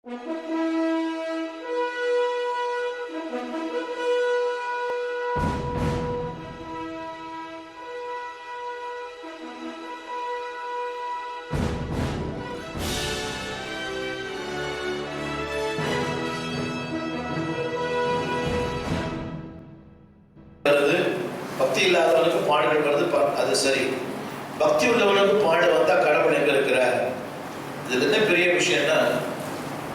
பக்தி இல்லாதவனுக்கு பாடுகள் வருது, அது சரி. பக்தி உள்ளவனுக்கு பாடு வந்தா கடவுள் எங்க இருக்கிறார்? இதுல என்ன பெரிய விஷயம்னா,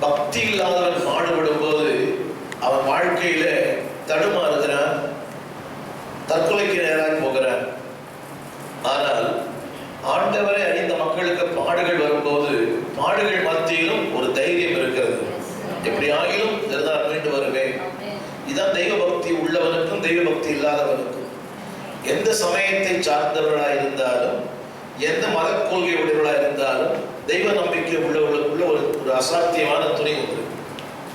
பக்தி இல்லாதவன் பாடுபடும் போது அவன் வாழ்க்கையில தடுமாறுகிறான், தற்கொலைக்கு நேராக போகிறான். ஆனால் ஆண்டவரை அறிந்த மக்களுக்கு பாடுகள் வரும்போது பாடுகள் மத்தியிலும் ஒரு தைரியம் இருக்கிறது. எப்படி ஆகிலும் இதுதான் மீண்டு வருவேன். இதுதான் தெய்வ பக்தி உள்ளவனுக்கும் தெய்வ பக்தி இல்லாதவனுக்கும். எந்த சமயத்தை சார்ந்தவர்களாக இருந்தாலும், எந்த மத கொள்கை உடையவர்களாக இருந்தாலும், தெய்வ நம்பிக்கை உள்ளவர்களுக்குள்ள ஒரு அசாத்தியமான துணை உண்டு.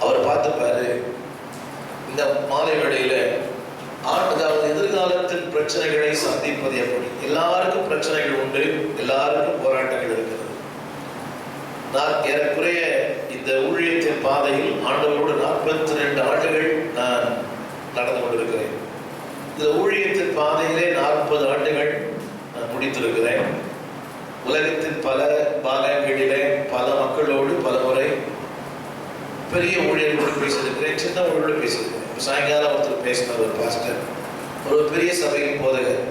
அவர் பார்த்துப்பாரு. இந்த மாலை வேளையில அதாவது எதிர்காலத்தின் பிரச்சனைகளை சந்திப்பது எப்படி? எல்லாருக்கும் பிரச்சனைகள் உண்டு, எல்லாருக்கும் போராட்டங்கள் இருக்கிறது. நான் ஏறக்குறைய இந்த ஊழியத்தின் பாதையில் ஆண்டவரோடு 42 ஆண்டுகள் நான் நடந்து கொண்டிருக்கிறேன். இந்த ஊழியத்தின் பாதையிலே 40 ஆண்டுகள் நான் முடித்திருக்கிறேன். உலகத்தின் பல பாகங்களிலே பல மக்களோடு பல முறை பெரிய ஊழியர்களோடு பேசியிருக்கிறேன், சின்ன ஊழியர்களோடு பேசியிருக்கிறேன். சாயங்காலம் ஒருத்தர் பேசினார், ஒரு பாஸ்டர், ஒரு பெரிய சபையின் போதகர்.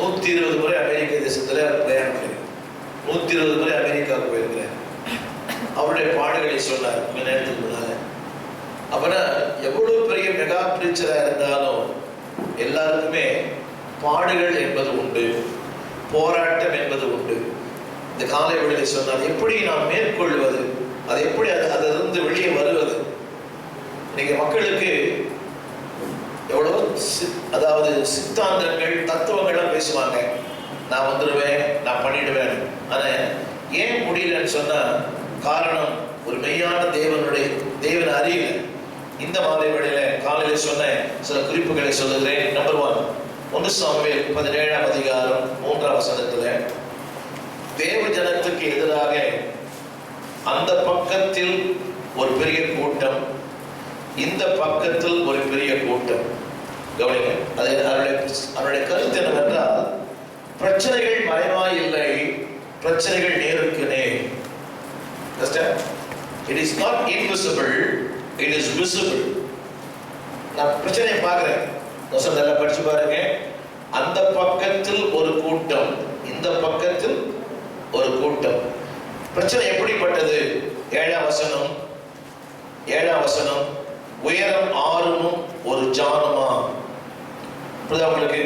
120 முறை அமெரிக்க தேசத்துல பிரயாணம் பண்ணியிருக்கேன். 120 முறை அமெரிக்காவுக்கு போயிருக்கிறேன். அவருடைய பாடுகளை சொன்னார் கொஞ்ச நேரத்துக்கு முன்னால. அப்படின்னா எவ்வளவு பெரிய மெகா பிரீச்சரா இருந்தாலும் எல்லாருக்குமே பாடுகள் என்பது உண்டு, போராட்டம் என்பது உண்டு. இந்த காலை வேளையிலே சொன்னார், எப்படி நாம் மேற்கொள்வது, அது எப்படி அதிலிருந்து வெளியே வருவது. இன்னைக்கு மக்களுக்கு எவ்வளவு அதாவது சித்தாந்தங்கள் தத்துவங்கள்லாம் பேசுவாங்க. நான் வந்துடுவேன், நான் பண்ணிடுவேன். ஆனா ஏன் முடியலன்னு சொன்னா காரணம் ஒரு மெய்யான தேவன் அறியல. இந்த மாலை வேளையில காலையில சொன்ன சில குறிப்புகளை சொல்லுகிறேன். நம்பர் 1 சாமுவேல் 17ஆம் அதிகாரம் 3ஆம் வசனத்துல, தேவ ஜனத்துக்கு எதிராக அந்த பக்கத்தில் ஒரு பெரிய கூட்டம், இந்த பக்கத்தில் ஒரு பெரிய கூட்டம். கவனிங்க, அவருடைய கருத்து என்னவென்றால், பிரச்சனைகள் மறைவாய் இல்லை, பிரச்சனைகள் நேருக்கு நேர். It is not invisible, it is visible. நான் பிரச்சனையை பார்க்கிறேன், நல்லா படிச்சு பாருங்க. அந்த பக்கத்தில் ஒரு கூட்டம், இந்த பக்கத்தில் ஒரு கூட்டம். பிரச்சனை எப்படிப்பட்டது? 7ஆம் வசனம், உயரம் 6 ஒரு ஜானுமா. உங்களுக்கு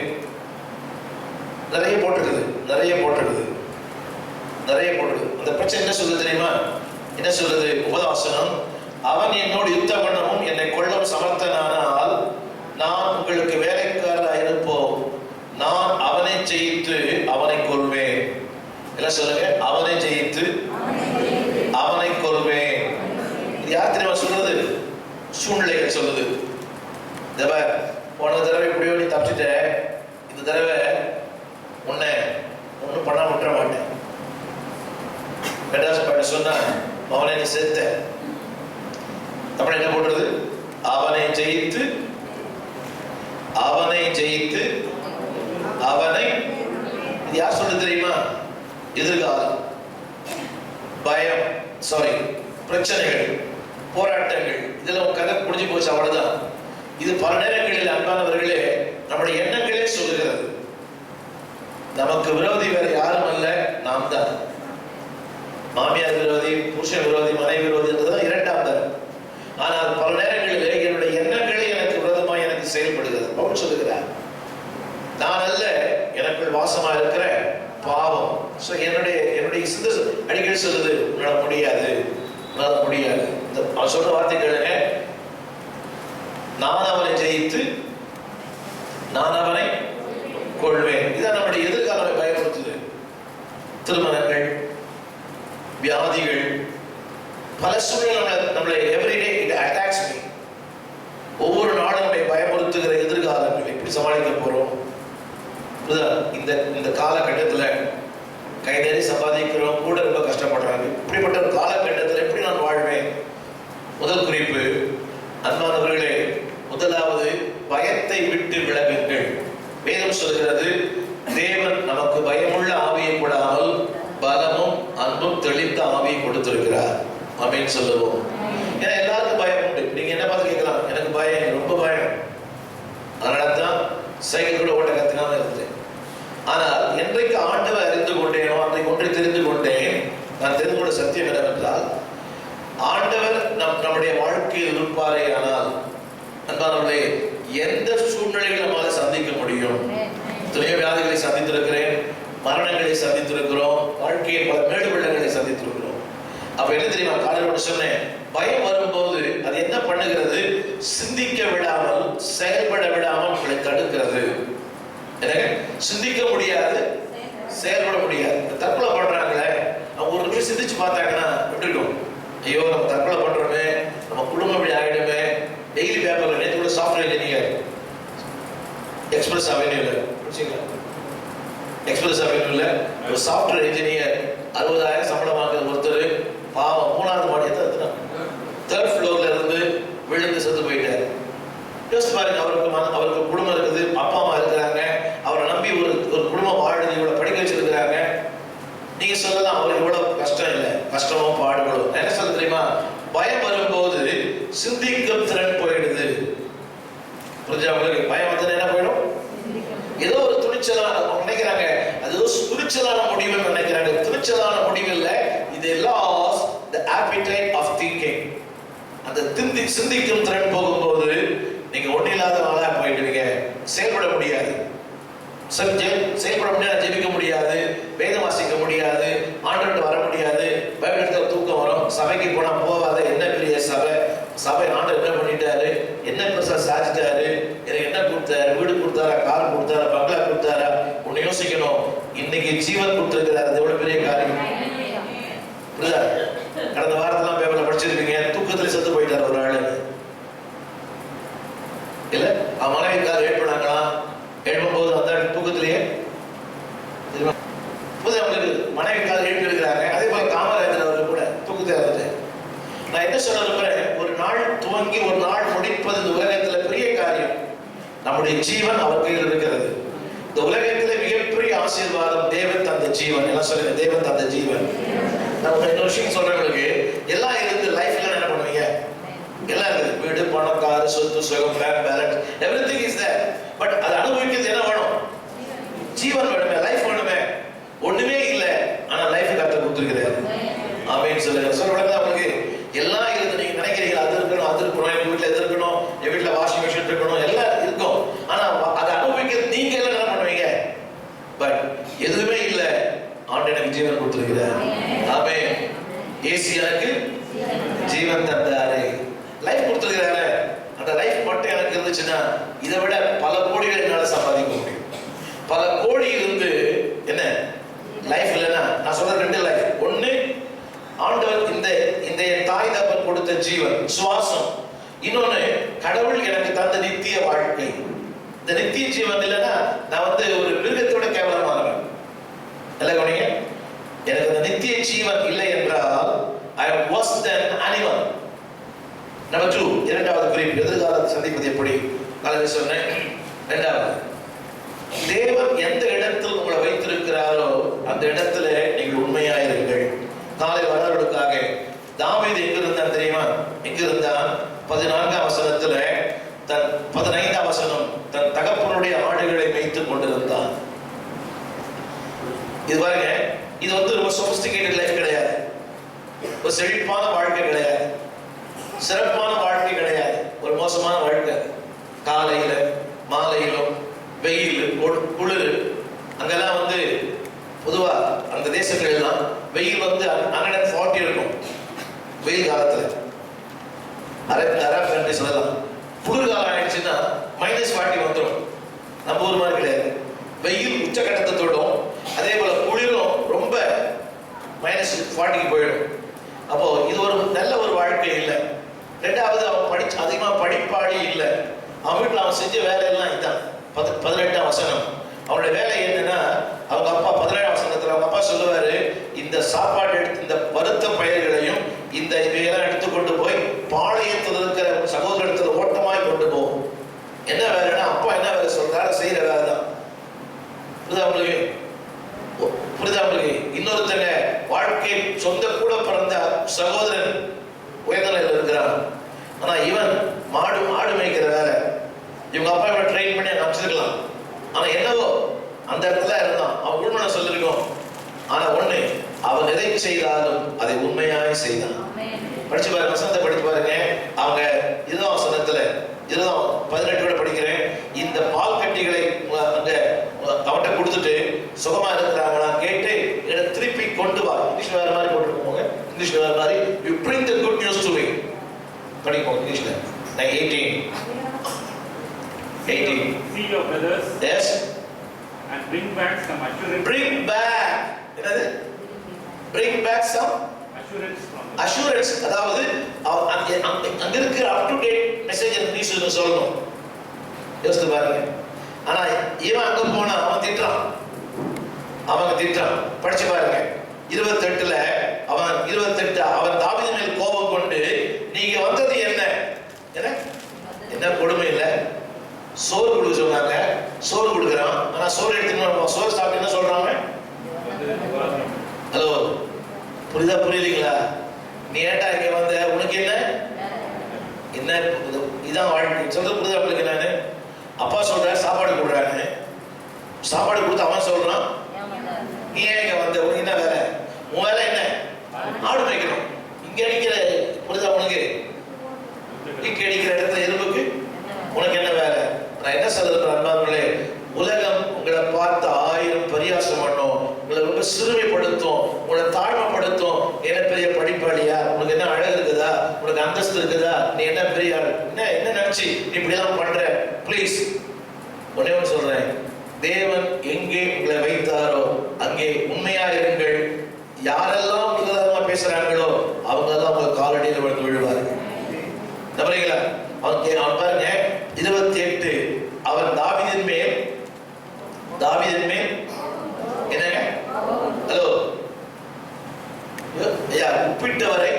நிறைய போட்டிருக்குது. அந்த பிரச்சனை என்ன சொல்லுது தெரியுமா? என்ன சொல்லுது? 9ஆம் வசனம், அவன் என்னோடு யுத்தம் பண்ணவும் என்னை கொள்ளவும் சமர்த்தனானால் நான் உங்களுக்கு வேலைக்காரராக இருப்போம், நான் அவனை ஜெயித்து அவனை கொள்வேன். என்ன சொல்லுங்க? அவனை ஜெயித்து அவனை கொள்வேன். இது யார் தெரியுமா சொல்றது? சூழ்நிலைகள் சொல்லுது. போன தடவை இப்படியோ நீ தப்பிச்சிட்ட, இந்த தடவை உன்னை ஒன்றும் பண்ண விட்டுற மாட்டேன். மெட்ராஸ் பாட்டு சொன்னா அவனை நீ செத்த. அப்படி என்ன போடுறது? அவனை ஜெயித்து அவனை. இது யார் சொல்றது தெரியுமா? எதிர்காலம், பயம், பிரச்சனைகள், போராட்டங்கள், இதெல்லாம் உன் கதை முடிஞ்சு போச்சு, அவ்வளவுதான். இது பல நேரங்களில் அன்பானவர்களே நம்முடைய எண்ணங்களே சொல்லுகிறது. நமக்கு விரோதி வேற யாரும் அல்ல, நாம் தான். மாமியார் விரோதி, புருஷன் விரோதி, மனைவி விரோதி என்றுதான் 2ஆம் தரம். ஆனால் பல நேரங்களிலே என்னுடைய எண்ணங்களே எனக்கு விரோதமாக எனக்கு செயல்படுகிறது. பவுல் சொல்லுகிறார், நான் அல்ல, எனக்குள் வாசமா இருக்கிற பாவம். என்னுடைய சிந்த அடிக்கடி சொல்லுது, உன்னால முடியாது. சொல்ற வார்த்தை கேளுங்க, நான் அவனை ஜெயித்து நான் அவனை கொள்வேன். இதான் நம்முடைய எதிர்காலத்தை பயன்படுத்துது. திருமணங்கள், வியாதிகள், பல சூழ்நிலை நம்மளை எவ்ரிடே இட் அட்டாக்ஸ் மீ. ஒவ்வொரு நாளும் நம்மை பயமுறுத்துகிற எதிர்காலங்கள் எப்படி சமாளிக்க போறோம்? இந்த காலகட்டத்துல கை நிறைய சம்பாதிக்கிறோம், கூட ரொம்ப கஷ்டப்படுறாங்க. இப்படிப்பட்ட ஒரு காலகட்டத்தில் எப்படி நான் வாழ்வேன்? ஆமென் சொல்லுவோம். ஏன்னா எல்லாருக்கும் பயம் உண்டு. நீங்க என்ன பார்த்து கேட்கலாம், எனக்கு பயம், ரொம்ப பயம். அதனால தான் சைக்கிள் கூட ஓட்ட கத்துக்காம இருந்தேன். ஆனால் என்றைக்கு ஆண்டவர் அறிந்து கொண்டேனோ அன்றைக்கு ஒன்றை தெரிந்து கொண்டேன். நான் தெரிந்து கொண்ட சத்தியம் என்னவென்றால், ஆண்டவர் நம்முடைய வாழ்க்கையில் இருப்பாரே ஆனால் அன்பானவர்களே, எந்த சூழ்நிலைகளை நம்மால சந்திக்க முடியும். எத்தனையோ வியாதிகளை சந்தித்திருக்கிறேன், மரணங்களை சந்தித்திருக்கிறோம், வாழ்க்கையை பல மேடு வெள்ளங்களை சந்தித்திருக்கிறோம். அப்ப என்ன தெரியுமா, காலையில் ஒன்று சொன்னேன், பயம் வரும்போது அது என்ன பண்ணுகிறது, சிந்திக்க விடாமல் செயல்பட விடாமல் உங்களை தடுக்கிறது. எனக்கு சிந்திக்க முடியாது, செயல்பட முடியாது. தற்கொலை பண்றாங்களே, அவங்க ஒரு நிமிஷம் சிந்திச்சு பார்த்தாங்கன்னா எப்படி இருக்கும், ஐயோ நம்ம தற்கொலை பண்றோமே, நம்ம குடும்பம் இப்படி ஆகிடுமே. டெய்லி பேப்பர்ல நேற்று கூட சாஃப்ட்வேர் இன்ஜினியர் எக்ஸ்பிரஸ் அவென்யூல ஒரு சாஃப்ட்வேர் இன்ஜினியர் 60,000 சம்பளம் வாங்குற ஒருத்தர் பாவம் 3வது மாடியை தான் 3rd ஃப்ளோர்ல இருந்து விழுந்து செத்து போயிட்டார். யோசிச்சு பாருங்க, அவருக்கு குடும்பம் இருக்குது, அப்பா அம்மா இருக்கிறாங்க, அவரை நம்பி ஒரு குடும்பம் வாழுது, இவ்வளவு படிக்க வச்சிருக்கிறாங்க. நீங்க சொல்லலாம் அவருக்கு இவ்வளவு கஷ்டம் இல்லை, கஷ்டமும் பாடுபடும். என்ன சொல்ல தெரியுமா, பயம் வரும்போது சிந்திக்கும் திறன் போயிடுது. புரிஞ்சா உங்களுக்கு? பயம் வந்து என்ன போயிடும், ஏதோ ஒரு துணிச்சலான நினைக்கிறாங்க, அது துணிச்சலான முடிவுன்னு நினைக்கிறாங்க. துணிச்சலான முடிவு இல்லை, இது loss the appetite of thinking. அந்த சிந்திக்கும் திறன் போகும்போது நீங்க ஒன்றில்லாத ஆளா போயிடுவீங்க. செயல்பட முடியாது, செயல்பட முடியாது, ஜெபிக்க முடியாது, வேதம் வாசிக்க முடியாது, ஆண்டவர்கிட்ட வர முடியாது, பைபிள் எடுத்த தூக்கம் வரும், சபைக்கு போனா போகாத, என்ன பெரிய சபை ஆண்டவர் என்ன பண்ணிட்டாரு, என்ன பெருசா சாதிச்சிட்டாரு, எனக்கு என்ன கொடுத்தாரு, வீடு கொடுத்தாரா, கார் கொடுத்தாரா, பங்களா கொடுத்தாரா. ஒன்னு யோசிக்கணும், இன்னைக்கு ஜீவன் கொடுத்திருக்கிறார், அது எவ்வளவு பெரிய காரியம். புரியுதா? கடந்த வாரத்தெல்லாம் பேப்பர்ல படிச்சிருப்பீங்க, தூக்கத்துல செத்து போயிட்டார் ஒரு ஆளு இல்ல, அவன் மனைவிக்காக எழுப்பினாங்களாம். எழுப்பும் போது அந்த தூக்கத்திலேயே அவங்களுக்கு மனைவிக்காக எழுப்பி இருக்கிறாங்க. அதே போல காமராஜர் அவர்கள் கூட தூக்கத்தில் இருந்துட்டு. நான் என்ன சொல்ல விரும்புறேன், ஒரு நாள் துவங்கி ஒரு நாள் முடிப்பது இந்த உலகத்துல பெரிய காரியம். நம்முடைய ஜீவன் அவர் கையில் இருக்கிறது. இந்த உலகத்திலே மிகப்பெரிய ஆசீர்வாதம் தேவன் தந்த ஜீவன். என்ன சொல்லுங்க, தேவன் தந்த ஜீவன். நான் இன்னொரு விஷயம் சொல்றவங்களுக்கு, எல்லாம் இருந்து லைஃப்ல என்ன பண்ணுவீங்க, எல்லாம் இருக்குது, வீடு, பணம், கார், சொத்து, சுகம், bank balance, everything is there. But அது அனுபவிக்கிறது என்ன வேணும், ஜீவன் வேணுமே, லைஃப் வேணுமே. ஒண்ணுமே இல்லை, ஆனா லைஃப் கர்த்தர் கொடுத்திருக்கிறார். ஆமென் சொல்லுங்க. சொல்றேன் உங்களுக்கு, எல்லாம் இருந்து நீங்க நினைக்கிறீங்க, அது இருக்கணும், அது இருக்கணும், எங்க வீட்டுல எது இருக்கணும், எங்க வீட்டுல வாஷிங் மிஷின் இருக்கணும், எல்லாம் இருக்கும். ஆனா அதை அனுபவிக்கிறது நீங்க எல்லாம் என்ன பண்ணுவீங்க. பட் எதுவுமே இல்லை, ஆண்டு எனக்கு ஜீவன் கொடுத்திருக்கிறார். ஆமென். ஏசி எனக்கு ஜீவன் தந்தாரு, லைஃப் கொடுத்திருக்கிறாரு. அந்த லைஃப் மட்டும் எனக்கு இருந்துச்சுன்னா இதை விட பல கோடிகள் என்னால சம்பாதிக்க முடியும். பல கோடி இருந்து என்ன லைஃப் இல்லைன்னா, நான் சொல்ற 2 லைஃப். ஒண்ணு, ஆண்டவர் இந்த தாய் தகப்பன் கொடுத்த ஜீவன், சுவாசம். இன்னொன்னு, கடவுள் எனக்கு தந்த நித்திய வாழ்க்கை. இந்த நித்திய ஜீவன் இல்லைன்னா நான் ஒரு மிருகத்தோட கேவலமானவன். எல்லாம் கவனிங்க, எனக்கு அந்த நித்திய ஜீவன் இல்லை என்றால் I am worse than animal. Number 2, இரண்டாவது குறிப்பு, எதிர்காலத்தை சந்திப்பது எப்படி. காலையில் சொன்னேன். இரண்டாவது, தேவன் எந்த இடத்தில் உங்களை வைத்திருக்கிறாரோ அந்த இடத்துல நீங்கள் உண்மையாயிருங்கள். நாளை வரவர்களுக்காக தாவீது எங்க இருந்தான் தெரியுமா? எங்க இருந்தான்? 14ஆம் வசனத்துல, தன் 15ஆம் வசனம், தன் தகப்பனுடைய ஆடுகளை மேய்த்துக் கொண்டிருந்தான். இது பாருங்க, இது ரொம்ப சொபிஸ்டிகேட்டட் லைஃப் கிடையாது, ஒரு செழிப்பான வாழ்க்கை கிடையாது, சிறப்பான வாழ்க்கை கிடையாது, ஒரு மோசமான வாழ்க்கை. காலையில மாலையிலும் வெயில், குளிர். அங்கெல்லாம் பொதுவா அந்த தேசங்கள் எல்லாம் வெயில் 140 இருக்கும் வெயில் காலத்துல. அரபு கண்ட்ரி சொல்லலாம். குளிர்காலம் ஆயிடுச்சுன்னா -40 வந்துடும். நம்ம ஊர் மாதிரி கிடையாது, வெயில் உச்சகட்டத்தை தொடும். அதே போல குளிரும் ரொம்ப -40க்கு போயிடும். அப்போ இது ஒரு நல்ல ஒரு வாழ்க்கை இல்லை. ரெண்டாவது, அவன் அதிகமா படிப்பாளி இல்லை. அவன் வீட்டுல அவன் செஞ்ச வேலையெல்லாம் இதுதான். 18ஆம் வசனம், அவனுடைய வேலை என்னன்னா, அவங்க அப்பா 17ஆம் வசனத்துல அவங்க அப்பா சொல்லுவாரு, இந்த சாப்பாடு எடுத்து, இந்த வருத்த பயிர்களையும் இந்த இவையெல்லாம் எடுத்துக்கொண்டு போய் பாளையத்தில் இருக்கிற சகோதரத்துல ஓட்டமாய் கொண்டு போகும். என்ன வேலைன்னா, அப்பா என்ன வேலை சொல்றாரு, செய்யற வேலை தான். புரியுதா உங்களுக்கு? இன்னொருத்தங்க வாழ்க்கை சொந்த கூட பிறந்த சகோதரன் உயர்நிலையில் இருக்கிறான். ஆனா இவன் ஆடு மேய்க்கிற வேலை. இவங்க அப்பா இவனை ட்ரெயின் பண்ணி அனுப்பிச்சிருக்கலாம். ஆனா என்னவோ அந்த இடத்துல இருந்தான். அவன் உண்மையை சொல்லிருக்கோம். ஆனா ஒண்ணு, அவன் எதை செய்தாலும் அதை உண்மையாய் செய்தான். படிச்சு பாருங்க, வசனத்தை படிச்சு பாருங்க. அவங்க 20 வசனத்துல 18 படிக்கிறேன். இந்த பால் கட்டிகளை அங்க அவன்கிட்ட கொடுத்துட்டு சுகமா இருக்கிறாங்களா கேட்டு எனக்கு திருப்பி கொண்டு வா. இங்கிலீஷ் வேற மாதிரி போட்டுருக்கோங்க. இங்கிலீஷ் வேற மாதிரி. You bring the good news to me. படிப்போம் இங்கிலீஷ்ல. 18. See your brothers. Yes. And bring back some assurance. Bring back. என்னது? Bring back some assurance from them. Assurance. அதாவது அங்க இருக்கிற up to date மெசேஜ் நீ சொல்லணும். யோசித்து பாருங்க. ஆனா இவன் அங்க போனா அவன் திட்டுறான். படிச்சு பாருங்க. 28ல அவன் தாவீது மேல் கோபம் கொண்டு, நீங்க வந்தது என்ன கொடுமை இல்ல? சோறு கொடுக்க சொன்னாங்க, சோறு கொடுக்குறான். ஆனா சோறு எடுத்துன்னு சோறு சாப்பிட்டு என்ன சொல்றாங்க? ஹலோ, புரியுதுங்களா? நீ ஏன்டா இங்க வந்த? உனக்கு என்ன இதான் வாழ்க்கை சொல்றது புரியுதா உங்களுக்கு? நானு அப்பா சொல்ற சாப்பாடு கொடுறான்னு, சாப்பாடு கொடுத்து அவன் சொல்றான், நீ ஏன் இங்க வந்த? உனக்கு என்ன வேலை? உன் வேலை என்ன? ஆடு மேய்க்கணும். இங்க அடிக்கிற புரியுதா உனக்கு? இங்க அடிக்கிற இடத்துல எறும்புக்கு உனக்கு என்ன வேலை? நான் என்ன சொல்றது அன்பார்களே, உலகம் உங்களை பார்த்து 1000 பரியாசம் பண்ணும், உங்களை ரொம்ப சிறுமைப்படுத்தும், உங்களை தாழ்மைப்படுத்தும். என்ன பெரிய படிப்பாளியா? உனக்கு என்ன அழகு இருக்குதா? உனக்கு அந்தஸ்து இருக்குதா? நீ என்ன பெரிய என்ன நினைச்சு நீ இப்படிதான் பண்ற? பிளீஸ் ஒன்னே ஒன்று சொல்றேன், தேவன் எங்கே உங்களை வைத்தாரோ அங்கே உண்மையா இருங்கள். யாரெல்லாம் விரோதமா பேசுறாங்களோ அவங்க தான் உங்க காலடியில் விழுந்து விழுவார்கள். நம்புறீங்களா? அவன் பாருங்க 28. அவன் தாவீதின் மேல் என்னங்க? ஹலோ ஐயா, உப்பிட்டவரை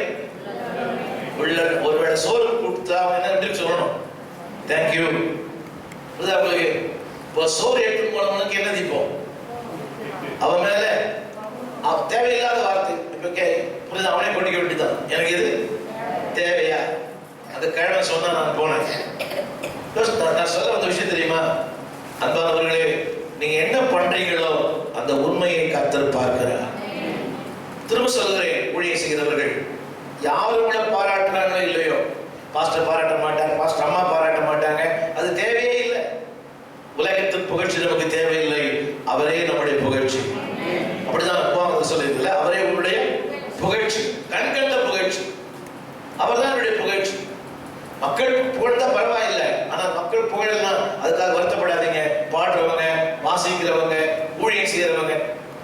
உள்ள ஒருவேளை சோறு கொடுத்தா என்ன சொல்லணும்? தேங்க்யூ. உங்களுக்கு இப்போ சோறு எடுத்து போனவனுக்கு என்ன தீப்போம்? அவன் மேல தேவையில்லாத வார்த்தை. இப்ப புரியுது, அவனே கொண்டிக்க வேண்டியதான். எனக்கு இது தேவையா? அந்த கிழமை சொன்னா நான் போனேன். நான் சொல்ல வந்த விஷயம் தெரியுமா அன்பானவர்களே? நீங்க என்ன பண்றீங்களோ அந்த உண்மையை கர்த்தர் பார்க்கிறார். திரும்ப சொல்கிறேன், ஊழியம் செய்கிறவர்கள் யாரும் கூட பாராட்டுறாங்களோ இல்லையோ, பாஸ்டர் பாராட்ட மாட்டாங்க, பாஸ்டர் அம்மா பாராட்ட மாட்டாங்க, அது தேவையே இல்லை. உலகத்தின் புகழ்ச்சி நமக்கு தேவையில்லை, அவரே நம்முடைய புகழ்ச்சி. அப்படிதான் சொல்லியிருக்கல, அவரே உங்களுடைய புகழ்ச்சி, கண்கண்ட புகழ்ச்சி. அவர் தான் என்னுடைய புகழ்ச்சி. மக்கள் புகழ்ந்தா பரவாயில்லை, ஆனா மக்கள் புகழலாம் அதுக்காக வருத்தப்படாதீங்க. பாடுறவங்க, வாசிக்கிறவங்க, ஊழியம் செய்யறவங்க,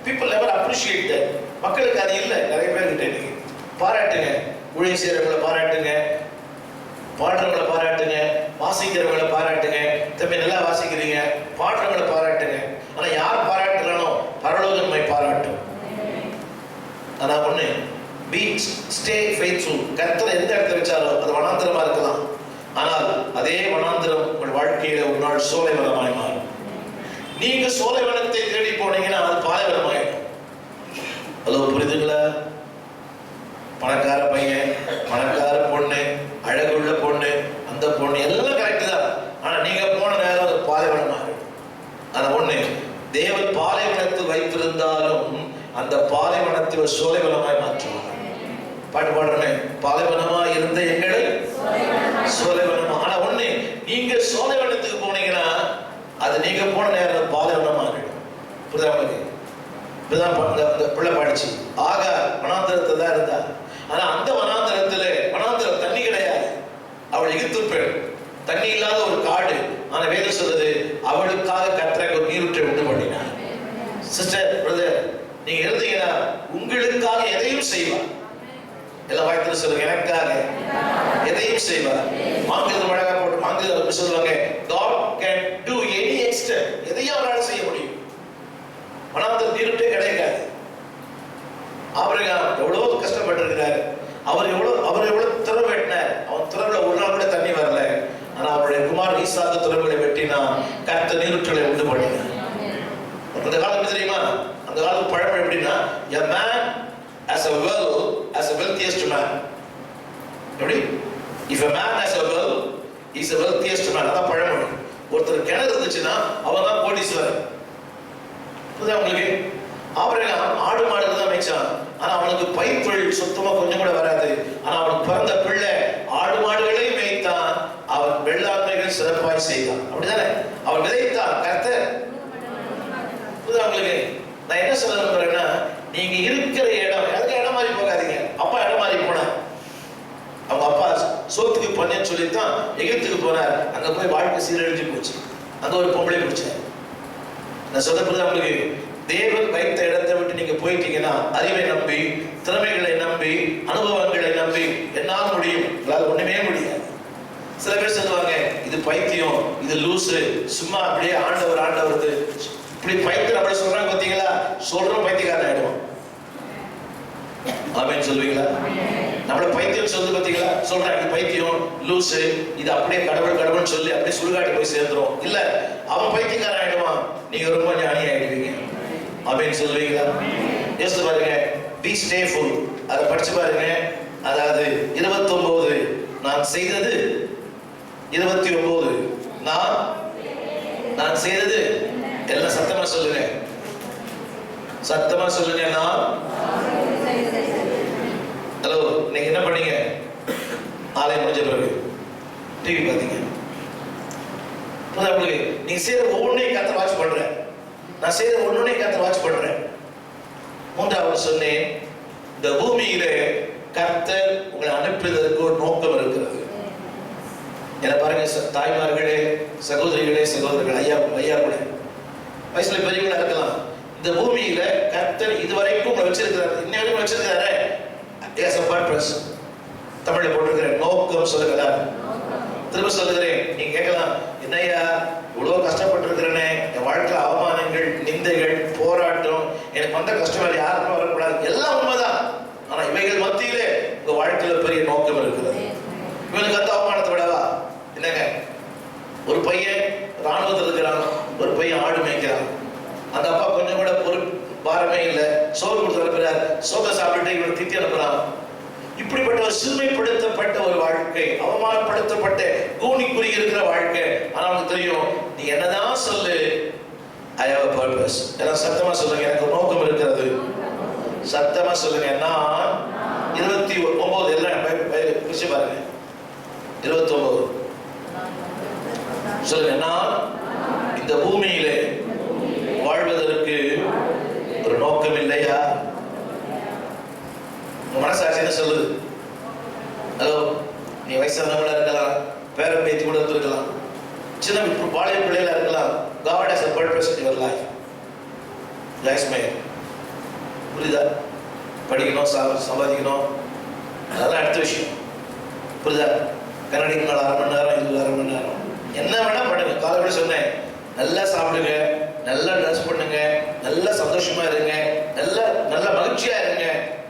people never appreciate that. மக்களுக்கு அது இல்லை. நிறைய பேர் கிட்ட இன்னைக்கு பாராட்டுங்க, ஊழியம் செய்யறவங்களை பாராட்டுங்க, பாடுறவங்களை பாராட்டுங்க, வாசிக்கிறவங்களை பாராட்டுங்க. தம்பி நல்லா வாசிக்கிறீங்க, பாடுறவங்களை பாராட்டுங்க. ஆனா யார் பாராட்டுறானோ பரலோகம் நம்மை பாராட்டும். ஆனா ஒண்ணு, stay faithful. கர்த்தர் எந்த இடத்துல வச்சாரோ அது வனாந்திரமா இருக்கலாம், ஆனால் அதே வனாந்திரம் உங்கள் வாழ்க்கையில ஒரு நாள் சோலைவனமாய் மாறும். நீங்க சோலைவனத்தை தேடி போனீங்கன்னா அது பாலைவனமாயிடும். ஹலோ, புரியுதுங்களா? பணக்கார பையன், பணக்கார பொண்ணு, அழகுள்ள பொண்ணு, அந்த பொண்ணு எல்லாம் கரெக்ட் தான். ஆனா நீங்க போன நேரம் அது பாலைவனமாயிடும். ஆனா ஒண்ணு, தேவன் பாலைவனத்தில் வைத்திருந்தாலும் அந்த பாலைவனத்தை ஒரு சோலைவனமாய் மாற்றுவார். பாட்டு பாடுறேன், பாலைவனமா இருந்த எங்களை சோலைவனமா. ஆனா ஒண்ணு, நீங்க சோலைவனத்துக்கு போனீங்கன்னா அது நீங்க போன நேரம் பாலைவனமா ஆகிடும். புரியுதா உங்களுக்கு? இப்படிதான் பிள்ளை பாடிச்சு. ஆக வனாந்திரத்துல தான் இருந்தா, ஆனா அந்த வனாந்திர தண்ணி கிடையாது. அவள் எகிப்து பெண், தண்ணி இல்லாத ஒரு காடு. ஆனா வேதம் சொல்றது அவளுக்காக கர்த்தர் ஒரு நீரூற்றை உண்டு பண்ணினார். சிஸ்டர், பிரதர், நீங்க எழுதுங்கன்னா உங்களுக்காக எதையும் செய்வார். எல்லாம் வாய்த்து சொல்லுங்க, எனக்காக எதையும் செய்வார். ஆங்கிலம் அழகா போட்டு ஆங்கிலம் சொல்லுவாங்க, God can do any extent. எதையும் அவரால் செய்ய முடியும். வனாந்திர நீரூற்றே கிடைக்காது. ஆபிரகாம் எவ்வளவு கஷ்டப்பட்டு இருக்கிறார். அவர் எவ்வளவு துறவு வெட்டினார். அவன் துறவுல ஒரு நாள் கூட தண்ணி வரல. ஆனா அவருடைய குமார் ஈசாக்கு துறவுகளை வெட்டினா கர்த்தர் நீரூற்றுகளை உண்டு பண்ணினார். அந்த காலம் தெரியுமா? அந்த காலத்து பழமொழி எப்படின்னா, a man as a wealthiest man. எப்படி? If a man has a well, he is the wealthiest man. அதான் பழமொழி. ஒருத்தர் கிணறு இருந்துச்சுன்னா அவன் தான் கோடீஸ்வரன். புரியுதா உங்களுக்கு? ஆபிரகாம் ஆடு மாடுகள் தான் மேய்ச்சான். ஆனா அவனுக்கு பயிர்த்தொழில் சுத்தமா கொஞ்சம் கூட வராது. ஆனா அவனுக்கு பிறந்த பிள்ளை ஆடு மாடுகளை மேய்த்தான். அவன் வெள்ளாண்மைகள் சிறப்பாய் செய்தான். அப்படிதானே? அவன் விதைத்தான். கர்த்தர். புரியுதா உங்களுக்கு? நான் என்ன சொல்ல விரும்புறேன்னா, நீங்க இருக்கிற இடம் அதுக்கு இடம் மாதிரி போகாதீங்க. அப்பா இடம் மாதிரி போனார். அவங்க அப்பா சோத்துக்கு பண்ணேன்னு சொல்லித்தான் எகிப்துக்கு போனார். அங்க போய் வாழ்க்கை சீரழிஞ்சு போச்சு. அங்க ஒரு பொம்பளை பிடிச்சார். நான் சொல்ல புரியுதா உங்களுக்கு? தேவன் வைத்த இடத்தை விட்டு நீங்க போயிட்டீங்கன்னா அறிவை நம்பி, திறமைகளை நம்பி, அனுபவங்களை நம்பி என்னால் முடியும், உங்களால் ஒண்ணுமே முடியாது. சில பேர் சொல்லுவாங்க, இது பைத்தியம், இது லூசு, சும்மா அப்படியே ஆண்டவர் இப்படி பைத்தியம் நம்மள சொல்றாங்க பாத்தீங்களா? சொல்றோம் பைத்தியக்காரன் ஆயிடுவோம். ஆமென் சொல்லுவீங்களா? நம்மள பைத்தியம் சொல்லு பாத்தீங்களா? சொல்றாங்க இது பைத்தியம், லூசு, இது அப்படியே கடவுள் சொல்லி அப்படியே சுடுகாட்டி போய் சேர்ந்துரும். இல்ல, அவன் பைத்தியக்காரன் ஆயிடுவான், நீங்க ரொம்ப ஞானி ஆயிடுவீங்க. ஆமென் சொல்லுவீங்களா? யோசிச்சு பாருங்க. பி ஸ்டேஃபுல், அதை படிச்சு பாருங்க. அதாவது 29 நான் செய்தது, 29 நான் செய்தது, எல்லாம் சத்தமா சொல்லுங்க, சத்தமா சொல்லுங்க. நான் ஹலோ, நீங்க என்ன பண்ணீங்க? ஆலயம் முடிஞ்ச பிறகு டிவி பாத்தீங்க. உங்களுக்கு நீங்க செய்யற ஒவ்வொன்றையும் கர்த்தர் வாட்ச் பண்றேன். நான் செய்யற ஒவ்வொன்றையும் கர்த்தர் வாட்ச் பண்றேன். மூன்றாவது சொன்னேன், இந்த பூமியிலே கர்த்தர் உங்களை அனுப்புவதற்கு ஒரு நோக்கம் இருக்கிறது. என்ன பாருங்க தாய்மார்களே, சகோதரிகளே, சகோதரர்கள், ஐயா கூட வயசுல பெரியவங்களா இருக்கலாம். இந்த பூமியில கர்த்தர் இதுவரைக்கும் உங்களை வச்சிருக்கிறார், இன்ன வரைக்கும் வச்சிருக்கிறாரு. தமிழ்ல போட்டிருக்கிறேன், நோக்கம் சொல்லுகிறார். திரும்ப சொல்லுகிறேன். நீங்க கேட்கலாம், என்னையா இவ்வளவு கஷ்டப்பட்டு இருக்கிறேனே, என் வாழ்க்கையில அவமானங்கள், நிந்தைகள், போராட்டம், எனக்கு வந்த கஷ்டம் வேற யாருக்கும் வரக்கூடாது. எல்லாம் உண்மைதான். ஆனா இவைகள் மத்தியிலே உங்க வாழ்க்கையில பெரிய நோக்கம் இருக்கிறது. இவனுக்கு அந்த அவமானத்தை விடவா? என்னங்க, ஒரு பையன் ராணுவத்தில் இருக்கிறான், ஒரு பையன் ஆடு மேய்க்கிறான். அந்த அப்பா கொஞ்சம் கூட பாரமே இல்லை, சோறு கொடுத்து அனுப்புறார். சோத்தை சாப்பிட்டு இவனை திட்டி அனுப்புறான். இப்படிப்பட்ட ஒரு சிறுமைப்படுத்தப்பட்ட ஒரு வாழ்க்கை, அவமானப்படுத்தப்பட்ட கூனிக்குறி இருக்கிற வாழ்க்கை. ஆனா அவனுக்கு தெரியும், நீ என்னதான் சொல்லு, ஐ ஹேவ் a purpose. எல்லாம் சத்தமா சொல்லுங்க, எனக்கு ஒரு நோக்கம் இருக்கிறது. சத்தமா சொல்லுங்க. நான் 29 எல்லாம் பிடிச்சு பாருங்க. 29 சொல்லுங்க. நான் இந்த பூமியிலே வாழ்வதற்கு ஒரு நோக்கம் இல்லையா? மனசாட்சி என்ன சொல்லுது? ஹலோ, நீ வயசானவங்களா இருக்கலாம், பேரன் பேத்தி கூட இருக்கலாம், சின்ன பாலிய பிள்ளைகளா இருக்கலாம். God has a purpose in your life. புரியுதா? படிக்கணும், சம்பாதிக்கணும், அதெல்லாம் அடுத்த விஷயம். புரியுதா? கன்னடிக்கு நாள் 1/2 மணி நேரம், இது 1/2 மணி நேரம், என்ன வேணா பண்ணுங்க. காலையில சொன்னேன், நல்லா சாப்பிடுங்க, நல்லா ட்ரெஸ் பண்ணுங்க, நல்லா சந்தோஷமா இருங்க, நல்ல மகிழ்ச்சியா இருங்க.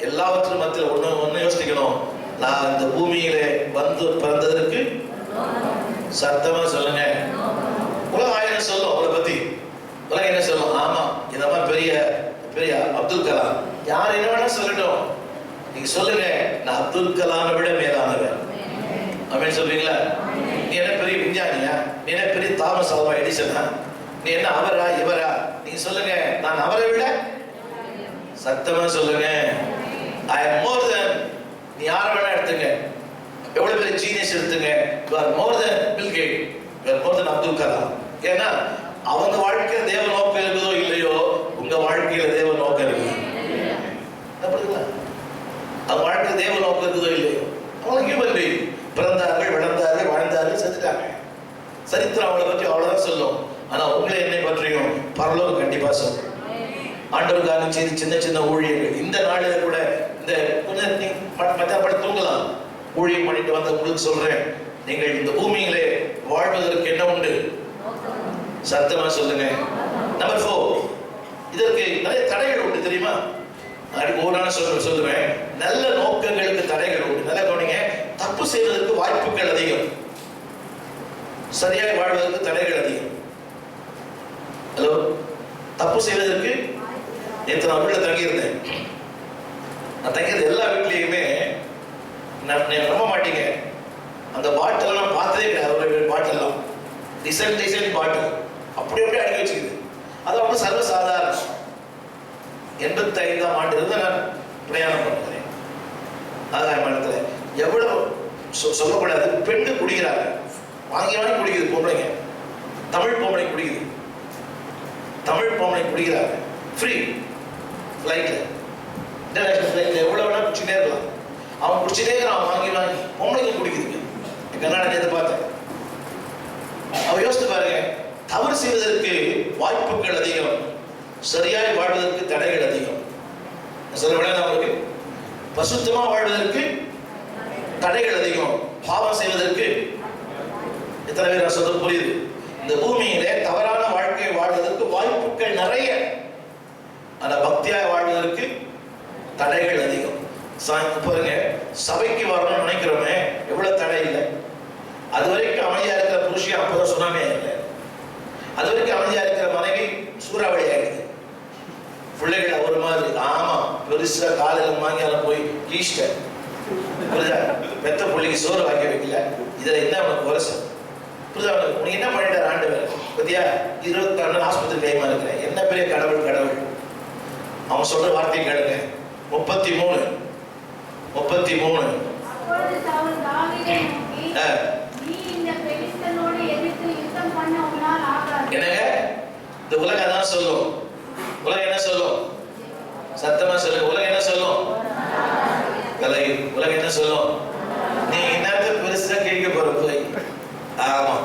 எல்லாவற்றிலும் மத்தியில் ஒண்ணு யோசிக்கணும், நான் இந்த பூமியில வந்து பிறந்ததற்கு சத்தமா சொல்லுங்க. உலகம் ஆயிரம் சொல்லும் உங்களை பத்தி. உலகம் என்ன சொல்லும்? ஆமா, இந்த மாதிரி பெரிய பெரிய அப்துல் கலாம், யார் என்ன வேணா சொல்லட்டும், நீங்க சொல்லுங்க, நான் அப்துல் கலாமை விட மேலானவன். அப்படின்னு சொல்றீங்களா? நீ என்ன பெரிய விஞ்ஞானியா? நீ என்ன பெரிய தாமஸ் ஆல்வா எடிசனா? நீ என்ன அவரா இவரா? நீங்க சொல்லுங்க, நான் அவரை விட. சத்தமா சொல்லுங்க, I am more than. நீ யாரை வேணா எடுத்துங்க, எவ்வளவு பெரிய ஜீனியஸ் எடுத்துங்க, you are more than Bill Gates, you are more than Abdul Kalam. ஏன்னா அவங்க வாழ்க்கையில தேவ நோக்கம் இருக்குதோ இல்லையோ, உங்க வாழ்க்கையில தேவ நோக்கம் இருக்கு. புரியுதுங்களா? அவங்க வாழ்க்கையில தேவ நோக்கம் இருக்குதோ இல்லையோ, அவங்க ஹியூமன் பீயிங், பிறந்தார்கள், வளர்ந்தார்கள், வாழ்ந்தார்கள், செத்துட்டாங்க. சரித்திரம் அவங்களை பற்றி அவ்வளவுதான் சொல்லும். ஆனா உங்களை என்னை பற்றியும் பரலோகம் கண்டிப்பா சொல்லும். ஆண்டவருக்காக செய்து சின்ன சின்ன ஊழியர்கள், இந்த நாளில் கூட இந்த கொஞ்சம் மத்தியானம் தூங்கலாம், ஊழியம் பண்ணிட்டு வந்த உங்களுக்கு சொல்றேன், நீங்கள் இந்த பூமியிலே வாழ்வதற்கு என்ன உண்டு? சத்தமா சொல்லுங்க. நம்பர் 4, இதற்கு நிறைய தடைகள் உண்டு, தெரியுமா? அதுக்கு ஒரு நாள் சொல்லுவேன், நல்ல நோக்கங்களுக்கு தடைகள் உண்டு. நல்ல கவனிங்க, தப்பு செய்வதற்கு வாய்ப்புகள் அதிகம், சரியாக வாழ்வதற்கு தடைகள் அதிகம். ஹலோ, தப்பு செய்வதற்கு நேற்று நான் வீட்டில் தங்கியிருந்தேன். நான் தங்கியிருந்த எல்லா வீட்லேயுமே நீங்க நம்ப மாட்டீங்க, அந்த பாட்டில் நான் பார்த்ததே கிடையாது. ஒரு பாட்டில்லாம் டிசைன் பாட்டில் அப்படி அப்படியே அடிக்க வச்சுக்குது. அது வந்து சர்வசாதாரணம். 85ஆம் ஆண்டிலிருந்து நான் பிரயாணம் பண்ணுறேன். ஆகாயமானத்தில் எவ்வளவு சொல்லக்கூடாது, பெண்கள் குடிக்கிறாங்க, வாங்கி குடிக்குது பொம்பளைங்க. தமிழ் பொம்பளை குடிக்குது, தமிழ் பொம்பளை குடிக்கிறாங்க ஃப்ரீ ஃப்ளைட்டில், இன்டர்நேஷனல் ஃப்ளைட்டில் எவ்வளோ வேணா குடிச்சுட்டே இருக்கலாம். அவன் குடிச்சுட்டே இருக்கிறான், வாங்கி பொம்பளைங்க குடிக்குதுங்க. கர்நாடகத்தை பார்த்தேன். அவன் யோசித்து பாருங்க, தவறு செய்வதற்கு வாய்ப்புகள் அதிகம், சரியாய் வாழ்வதற்கு தடைகள் அதிகம். சொல்ல விட அவருக்கு பசுத்தமா வாழ்வதற்கு தடைகள் அதிகம், பாவம் செய்வதற்கு. எத்தனை பேர் சொல்ல புரியுது? இந்த பூமியிலே தவறான வாழ்க்கையை வாழ்வதற்கு வாய்ப்புகள் நிறைய, ஆனா பக்தியாய் வாழ்வதற்கு தடைகள் அதிகம். பாருங்க, சபைக்கு வரணும்னு நினைக்கிறோமே எவ்வளவு தடை இல்லை. அது வரைக்கும் அமைதியா இருக்கிற புருஷன் அப்பதான் சுனாமி ஆயிடல. அது வரைக்கும் அமைதியா இருக்கிற மனைவி சூறாவளி ஆயிடுது. பிள்ளைகள் ஒரு மாதிரி ஆமா பெருசா காலையில் மாங்கியால போய் கீஷ்ட புரியுதா, பெத்த பிள்ளைக்கு சோறு வாங்கி வைக்கல, இதுல என்ன அவனுக்கு வருஷம் புரியுதா? உனக்கு என்ன பண்ணிட்டார் ஆண்டவர் பத்தியா? 22 ஆஸ்பத்திரி கைமா இருக்கிறேன். என்ன பெரிய கடவுள் கடவுள். அவன் சொல்ற வார்த்தை கேளுங்க. 33 என்னங்க இந்த உலகம் அதான் சொல்லும். உலகம் என்ன சொல்லும்? சத்தமா சொல்லுங்க. உலகம் என்ன சொல்லும்? உலகம் என்ன சொல்லும்? நீ என்னத்த பெருசா கேட்க போற போய். ஆமா,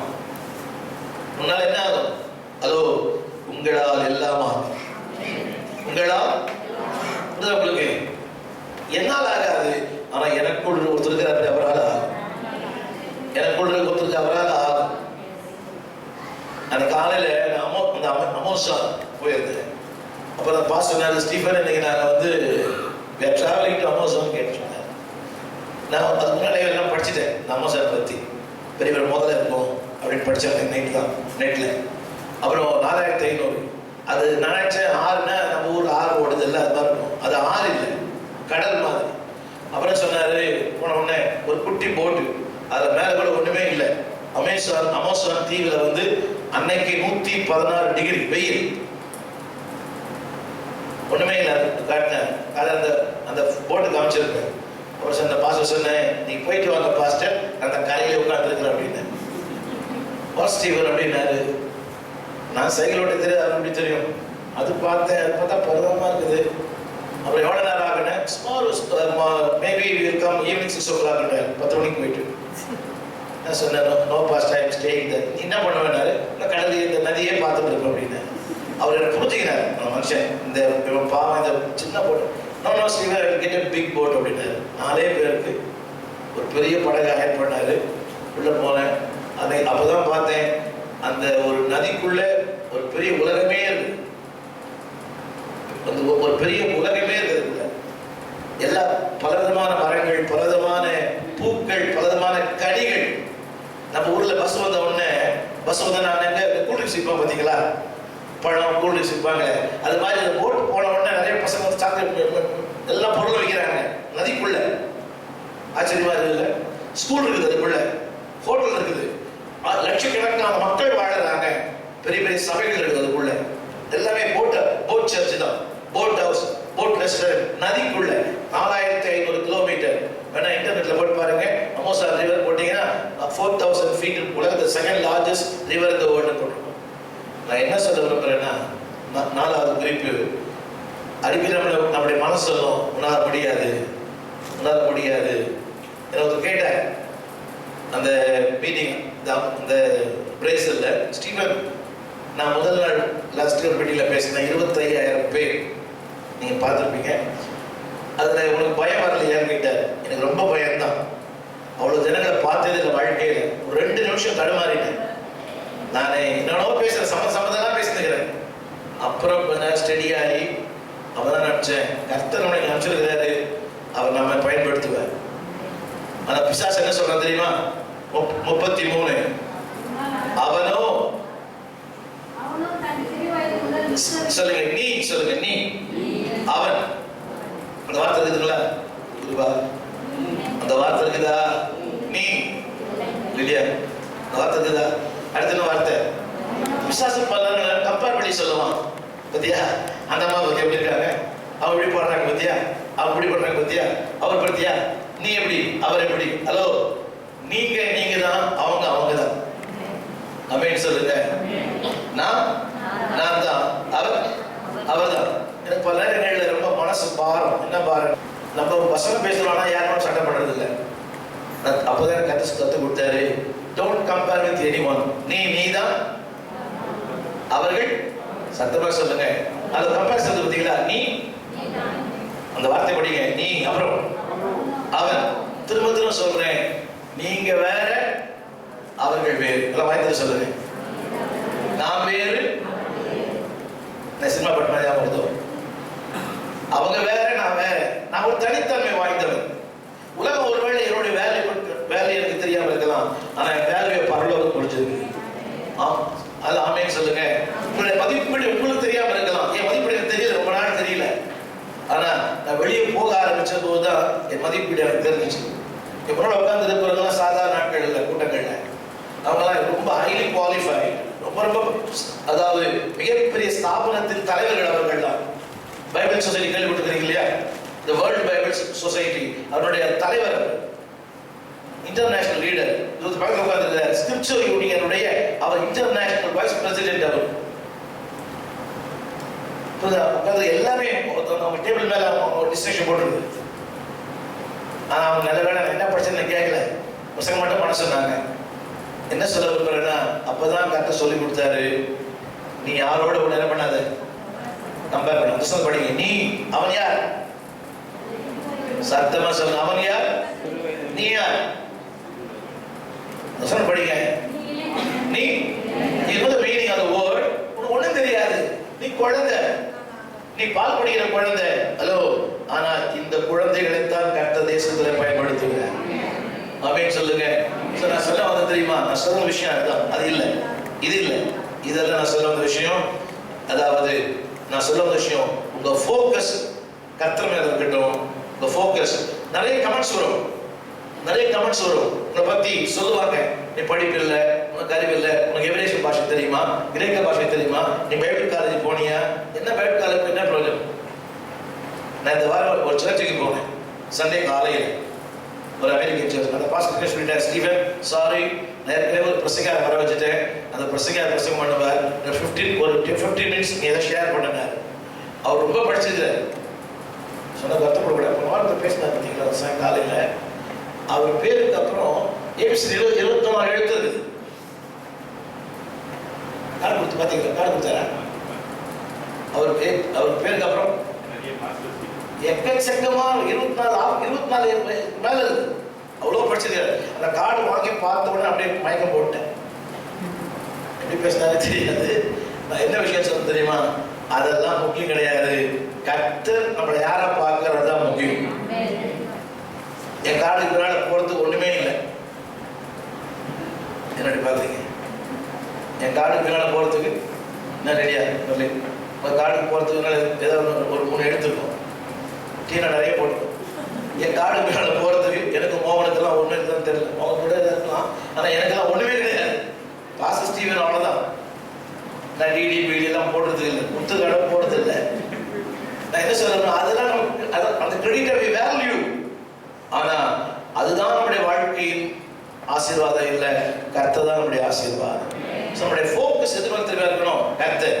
உன்னால என்ன ஆகும்? அதோ உங்களால் எல்லாமா, உங்களால் உங்களுக்கு என்னால் ஆகாது, ஆனா எனக்குள் ஒருத்தர் இருக்கிறார், அவரால் ஆகும். எனக்குள் ஒருத்தருக்கு அவரால் ஆகும். அந்த காலையில அமோசான் போயிருந்தேன். அப்புறம் பாஸ் சொன்னாரு, ஸ்டீஃபன் இன்னைக்கு நாங்கள் வந்து டிராவலிங் டு அமோசான் கேட்டு சொன்னார். நான் அதுக்கு முன்னாடி எல்லாம் படிச்சுட்டேன் இந்த அமோசான் பற்றி. பெரிய பெரிய முதல்ல இருக்கும் அப்படின்னு படித்தேன் நைட்டில். அப்புறம் 4500 அது நினைச்சேன் 6ன்னா நம்ம ஊரில் 6 ஓடுது இல்லை, அது மாதிரி இருக்கும். அது 6 இல்லை, கடல் மாதிரி. அப்புறம் சொன்னார், போன உடனே ஒரு குட்டி போட்டு, அதில் மேலே கூட ஒன்றுமே இல்லை. அமேசான் தீவில் வந்து அன்னைக்கு 116 டிகிரி வெயில், ஒண்ணுமே இல்லை. காட்டினேன், அதை அந்த போட்டு காமிச்சிருக்கேன். அப்புறம் சொன்ன பாஸ்டர் சொன்னேன், நீ போயிட்டு வாங்க பாஸ்டர், அந்த கரையில உட்காந்துருக்கிறேன் அப்படின்னு. பாசிட்டிவ் அப்படின்னாரு. நான் சைக்கிள் ஓட்ட தெரியாது, அப்படி தெரியும். அது பார்த்தேன், அது பார்த்தா பருவமா இருக்குது. அப்புறம் எவ்வளோ நேரம் ஆகுனேன், மேபி கம் ஈவினிங் 6 o'clock 10 மணிக்கு போயிட்டு. நான் சொன்னேன், no past, I am staying there. நீ என்ன பண்ணுவேன்னாரு, நான் கடல் இந்த நதியே பார்த்துட்டு இருக்கேன் அப்படின்னு. அவர் என்ன புரிஞ்சுக்கிறார் மனுஷன், இந்த பாவம் இந்த சின்ன boat, no steward get big boat அப்படின்னாரு. 4 பேருக்கு ஒரு பெரிய படகை ஹேர் பண்ணாரு. உள்ள போனேன். அதை அப்போதான் பார்த்தேன், அந்த ஒரு நதிக்குள்ள ஒரு பெரிய உலகமே இருக்கு. ஒரு பெரிய உலகமே இருக்குதுல்ல. எல்லா பலவிதமான மரங்கள், பலவிதமான பூக்கள், பலவிதமான கனிகள். நம்ம ஊர்ல பஸ் வந்த உடனே நான் எங்க கூல்ட்ரிங்க்ஸ் விற்பாங்க பார்த்தீங்களா, பழம் கூல்ட்ரிங்க்ஸ் விற்பாங்க. அது மாதிரி அந்த போட்டு போன உடனே நிறைய பசங்க வந்து சாக்லேட் எல்லா பொருளும் வைக்கிறாங்க நதிக்குள்ள. ஆச்சரியமா இருக்குல்ல. ஸ்கூல் இருக்குது, அதுக்குள்ள ஹோட்டல் இருக்குது, லட்சக்கணக்கான மக்கள் வாழறாங்க, பெரிய பெரிய சபைகள் இருக்குது அதுக்குள்ள. எல்லாமே போட் சர்ச் தான், போட் ஹவுஸ், போட் ரெஸ்டாரண்ட், நதிக்குள்ள. 4500 கிலோமீட்டர். வேணா இன்டர்நெட்ல போட்டு பாருங்க. அமோசான் ரிவர் போட்டீங்கன்னா 4000 feet உலகத்துல செகண்ட் லார்ஜஸ்ட் ரிவர் இந்த வேர்ல்டு போட்டிருக்கோம். நான் என்ன சொல்ல விரும்புறேன்னா, 4வது குறிப்பு, அடிக்கடி நம்முடைய மனசு சொல்லும், உன்னால முடியாது. எனக்கு கேட்டேன் அந்த மீட்டிங், இந்த பிரேசில்ல, ஸ்டீவன், நான் முதல் நாள் லாஸ்ட் இயர் மீட்டிங்ல பேசினேன். 25,000 பேர் நீங்க பார்த்துருப்பீங்க. அதுல உனக்கு பயம் வரலையான்னு கேட்டார். எனக்கு ரொம்ப பயம்தான். அவ்வளவு ஜனங்களை பார்த்தது இல்லை வாழ்க்கையில. ஒரு 2 நிமிஷம் தடுமாறிட்டேன். நான் என்னோட பேசுறேன், சம்மந்தம் பேசினுக்கிறேன். அப்புறம் கொஞ்ச நேரம் ஸ்டடி ஆகி அவதான் நினைச்சேன், கர்த்தர் நம்மளை நினைச்சிருக்கிறாரு, அவர் நம்ம பயன்படுத்துவார். ஆனா பிசாசு என்ன சொல்றான் தெரியுமா? 33 அவனோ சொல்லுங்க நீ அவன். அந்த வார்த்தை இருக்குங்களா? அந்த வார்த்தை இருக்குதா? நீ இல்லையா? அந்த வார்த்தை இருக்குதா? அடுத்த என்ன வார்த்தை? பிசாசு பலனை கம்பேர் பண்ணி சொல்லுவான். பத்தியா அந்த அம்மா பத்தி எப்படி இருக்காங்க, அவங்க எப்படி போடுறாங்க பத்தியா, அவங்க எப்படி பண்றாங்க பத்தியா, அவர் பத்தியா, நீ எப்படி அவர் எப்படி. ஹலோ, நீங்க தான், அவங்க தான். அமேன் சொல்லுங்க. நான் தான், அவர் தான். எனக்கு பல நேரங்களில் ரொம்ப மனசு பாரம். என்ன பாரம்? நம்ம வசனம் பேசுறோம்னா யாரும் சண்டை பண்றது இல்லை. அப்போதான் எனக்கு கத்து கொடுத்தாரு, டோன்ட் கம்பேர் வித் எனிஒன். நீ தான், அவர்கள். சத்தமா சொல்லுங்க. அதை கம்பேர் சொல்றது பார்த்தீங்களா? நீ, அந்த வார்த்தை படிங்க. நீ, அப்புறம் அவன். திரும்ப சொல்றேன், நீங்க வேற, அவர்கள் வேறு. எல்லாம் வாய்த்து சொல்லுங்க. நான் வேறு. சினிமா பட் மாதிரி ஞாபகம். அவங்க வேற, நான் வேற. நான் ஒரு தனித்தன்மை வாய்ந்தவன். உலகம் ஒருவேளை என்னுடைய வேலை எனக்கு தெரியாம இருக்கலாம், ஆனா என் வேலையை பரலோகம் முடிச்சிருக்கு. அது ஆமேன்னு சொல்லுங்க. உங்களுடைய மதிப்பீடு உங்களுக்கு தெரியாம இருக்கலாம். என் மதிப்பீடு எனக்கு தெரியல, ரொம்ப நாள் தெரியல. ஆனா நான் வெளியே போக ஆரம்பிச்ச போதுதான் என் மதிப்பீடு எனக்கு தெரிஞ்சிச்சு. எப்போ உட்கார்ந்து இருக்கிறவங்களாம் சாதாரண நாட்கள் இல்லை, கூட்டங்கள்ல அவங்களாம் ரொம்ப ஹைலி குவாலிஃபைடு, ரொம்ப அதாவது மிகப்பெரிய ஸ்தாபனத்தின் தலைவர்கள் அவர்கள் தான். பைபிள் சொசைட்டி கேள்விப்பட்டிருக்கீங்க இல்லையா? The World Bible Society அவருடைய தலைவர், இன்டர்நேஷனல் லீடர். இது பக்கத்துல உட்கார்ந்திருக்கார். ஸ்கிரிப்சர் யூனியனுடைய அவர் இன்டர்நேஷனல் வைஸ் பிரசிடென்ட் அவர். உட்கார்ந்து எல்லாமே அவங்க டேபிள் மேல ஒரு டிஸ்ட்ரிக்ஷன் போட்டுருக்கு. ஆனா அவங்க நல்ல வேலை என்ன படிச்சேன்னு கேட்கல, பசங்க மட்டும் பண்ண சொன்னாங்க. என்ன சொல்ல விரும்புறேன்னா, அப்பதான் கரெக்டாக சொல்லி கொடுத்தாரு, நீ யாரோட ஒன்று என்ன பண்ணாத, கம்பேர் பண்ண. புத்தகம் படிங்க. நீ, அவன் யார்? சத்தமா சொல்லுங்க. அவன் யார்? நீ யார்? புத்தகம் படிங்க. நீ, மீனிங் ஆஃப் தி வேர்ட் உனக்கு ஒண்ணும் தெரியாது. நீ குழந்தை, நீ பால் குடிக்கிற குழந்தை. ஹலோ, ஆனா இந்த குழந்தைகளைத்தான் கர்த்தர் தேசத்துல பயன்படுத்துகிறார். ஆமென் சொல்லுங்க. நான் சொல்ல வந்த தெரியுமா? நான் சொல்ற விஷயம் அதுதான். அது இல்லை, இது இல்லை, இதெல்லாம் நான் சொல்ல வந்த விஷயம். அதாவது நான் சொல்ல வந்த விஷயம், உங்க ஃபோக்கஸ் கர்த்தர் மேல இருக்கட்டும். உங்க ஃபோக்கஸ். நிறைய கமெண்ட்ஸ் வரும், உன்னை பத்தி சொல்லுவாங்க. நீ படிப்பு இல்லை, உனக்கு அறிவு இல்லை, உனக்கு எபிரேய பாஷை தெரியுமா, கிரேக்க பாஷை தெரியுமா, நீ பைபிள் காலேஜ் போனியா, என்ன பைபிள் காலேஜ் என்ன ப்ரோஜனம்? நான் இந்த வாரம் ஒரு சர்ச்சுக்கு போனேன். சண்டே காலையில் ஒரு அமெரிக்கன் சர்ச். அந்த பாஸ்டர் சொல்லிட்டார், ஸ்டீவன் சாரி, நான் ஏற்கனவே ஒரு பிரசங்க வர வச்சுட்டேன். அந்த பிரசங்கம் பண்ணுவார். 15 மினிட்ஸ் நீ எதை ஷேர் பண்ணினார். அவர் ரொம்ப படிச்சிருக்கார். சொன்ன வருத்தப்படக்கூடாது. போன வாரத்தை பேசினார் பார்த்தீங்களா சாயங்காலையில். அவர் பேருக்கு அப்புறம் ஏபிசி 24 எழுத்து இருக்குது. கார்டு கொடுத்து பார்த்தீங்களா? கார்டு கொடுத்தாரா? அவர் பேருக்கு அப்புறம் எக்கச்சக்கமா 24 மேல இருக்கு. அவ்வளோ படிச்சிருக்காரு. அந்த கார்டு வாங்கி பார்த்த உடனே அப்படியே மயக்கம் போட்டேன். எப்படி பேசினாலே தெரியாது. நான் என்ன விஷயம் சொல்ல தெரியுமா? அதெல்லாம் முக்கியம் கிடையாது. கர்த்தர் நம்மளை யாரை பார்க்கறது தான் முக்கியம். என் கார்டுக்கு மேல போறதுக்கு ஒண்ணுமே இல்லை. என்னடி பார்த்தீங்க? என் கார்டுக்கு மேல போறதுக்கு என்ன ரெடியா சொல்லி, உங்க கார்டுக்கு போறதுக்கு ஏதாவது ஒரு 3 எடுத்துருக்கோம். டீனா நிறைய போட்டுருக்கோம். என் கார்டுக்கு மேல போறதுக்கு எனக்கு மோகனுக்கெல்லாம் ஒண்ணு இருக்குன்னு தெரியல. மோகன் கூட இருக்கலாம், ஆனா எனக்கெல்லாம் ஒண்ணுமே கிடையாது. பாஸ்டர் ஸ்டீவன் அவ்வளவுதான். நான் டிடி பிடி எல்லாம் போடுறது இல்லை, புத்தக போடுறது இல்லை. நான் என்ன சொல்றேன், அதெல்லாம் அந்த கிரெடிட் வேல்யூ. ஆனா அதுதான் நம்முடைய வாழ்க்கையின் ஆசீர்வாதம் இல்லை, கர்த்தர் தான் நம்முடைய ஆசீர்வாதம். நம்முடைய ஃபோக்கஸ் எதிர்பார்த்து இருக்கணும். கர்த்தர்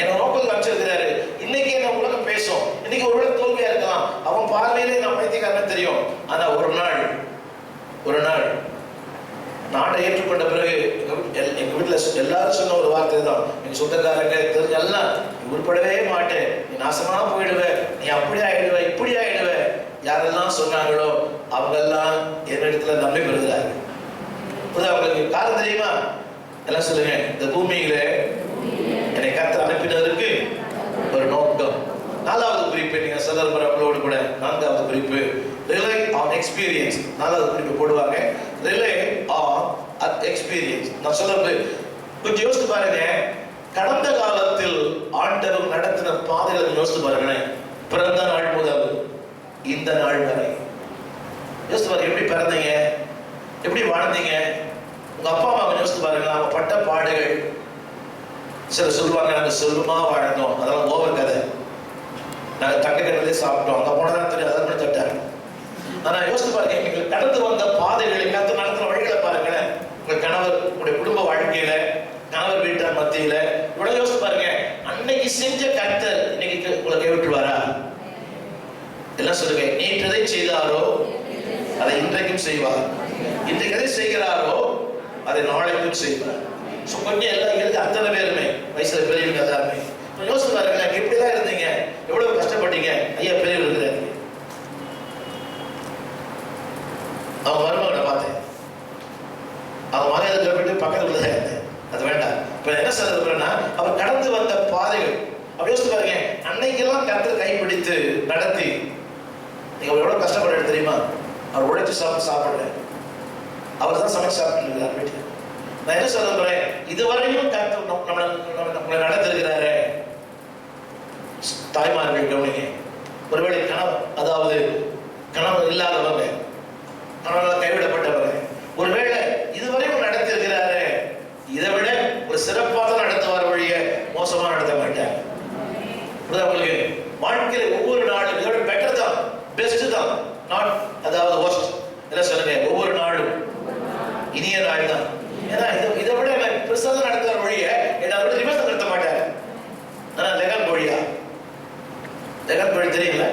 என்ன நோக்கத்தில் வச்சிருக்கிறாரு. இன்னைக்கு என்ன உலகம் பேசும், இன்னைக்கு ஒருவேளை தோல்வியா இருக்கலாம், அவன் பார்வையிலே நான் பைத்தியக்காரன்னு தெரியும். ஆனா ஒரு நாள் நாட்டை ஏற்றுக்கொண்ட பிறகு எங்க வீட்டுல எல்லாரும் சொன்ன ஒரு வார்த்தை தான், எங்க சொந்தக்காரங்க தெரிஞ்ச எல்லாம், நீ உருப்படவே மாட்டேன், நீ நாசமா போயிடுவ, நீ அப்படி ஆயிடுவ, இப்படி ஆயிடுவ. யாரெல்லாம் சொன்னாங்களோ அவங்க எல்லாம் என்னிடத்துல நம்பி பெறுகிறார்கள். அவங்களுக்கு காரணம் தெரியுமா? எல்லாம் சொல்லுங்க. இந்த பூமியில என்னை கர்த்தர் அனுப்பினதற்கு ஒரு நோக்கம். 4வது குறிப்பு நீங்க சதர்பர் அவங்களோடு கூட 4வது குறிப்பு ரிலை ஆன் எக்ஸ்பீரியன்ஸ். 4வது குறிப்பு போடுவாங்க, ரிலை ஆன் எக்ஸ்பீரியன்ஸ். நான் சொல்றது கொஞ்சம் யோசித்து பாருங்க. கடந்த காலத்தில் ஆண்டவர் நடத்தின பாதைகளை யோசித்து பாருங்க. பிறந்த நாள் முதல் இந்த நாள் வரை யோசித்து பாருங்க, எப்படி பிறந்தீங்க, எப்படி வாழ்ந்தீங்க, உங்க அப்பா அம்மா யோசித்து பாருங்க, அவங்க பட்ட பாடுகள். சிலர் சொல்லுவாங்க, நாங்கள் செல்வமா வாழ்ந்தோம், அதெல்லாம் ஓவர் கதை, நாங்கள் தங்க கடையிலே சாப்பிட்டோம், அங்கே போனதான் தெரியும், அதை பண்ணி தட்டாரு. ஆனால் யோசித்து பாருங்க, நீங்கள் கடந்து வந்த பாதைகளை கற்று நடத்துகிற வழிகளை பாருங்களேன். உங்கள் கணவர், உங்களுடைய குடும்ப வாழ்க்கையில, கணவர் வீட்டார் மத்தியில இவ்வளவு யோசித்து பாருங்க. அன்னைக்கு செஞ்ச கர்த்தர் இன்னைக்கு உங்களை கைவிட்டுருவாரா? எல்லாம் சொல்லுங்க. நேற்றதை செய்தாரோ அதை இன்றைக்கும் செய்வார், இன்றைக்கு எதை செய்கிறாரோ அதை நாளைக்கும் செய்வார். கொஞ்சம் எல்லாம் இருக்கு, அத்தனை பேருமே வயசுல பெரியவங்க எல்லாருமே யோசித்து பாருங்க, எப்படிதான் இருந்தீங்க, எவ்வளவு கஷ்டப்பட்டீங்க. ஐயா பெரியவர் இருக்கிறாரு, அவன் மருமகனை பார்த்தேன், அவன் மகன் இருக்கிற போயிட்டு பக்கத்துல தான் இருந்தேன். அது வேண்டாம். இப்ப என்ன சொல்றதுன்னா, அவர் கடந்து வந்த பாதைகள் அப்படி யோசித்து பாருங்க. அன்னைக்கெல்லாம் கர்த்தர் கைப்பிடித்து நடத்தி நீங்க எவ்வளவு கஷ்டப்படுறது தெரியுமா? அவர் உழைச்சு சாப்பிடல, அவர் தான் சமைச்சு சாப்பிட்டு இருக்கிறார் வீட்டுல. நான் என்ன சொல்றேன், இதுவரையும் கர்த்தர் நம்மளை நடத்திருக்கிறாரு. தாய்மார்கள் கவனிங்க, ஒருவேளை அதாவது கணவர் இல்லாதவங்க, கணவனால் கைவிடப்பட்டவங்க, ஒருவேளை இதுவரையும் நடத்திருக்கிறாரு, இதை விட ஒரு சிறப்பாக தான் நடத்துவார், வழிய மோசமா நடத்த மாட்டார். உங்களுக்கு வாழ்க்கையில ஒவ்வொரு நாளும் இதோட பெட்டர் தான், பெஸ்ட் தான், நாட் அதாவது worst. என்ன சொல்லுங்க, ஒவ்வொரு நாளும் இனிய நாள் தான். ஏன்னா இதை விட பெருசா தான் நடத்துவார், வழிய ஏதாவது ரிவர்ஸ் நடத்த மாட்டார். ஆனா லெகன் கோழியா, லெகன் கோழி தெரியல,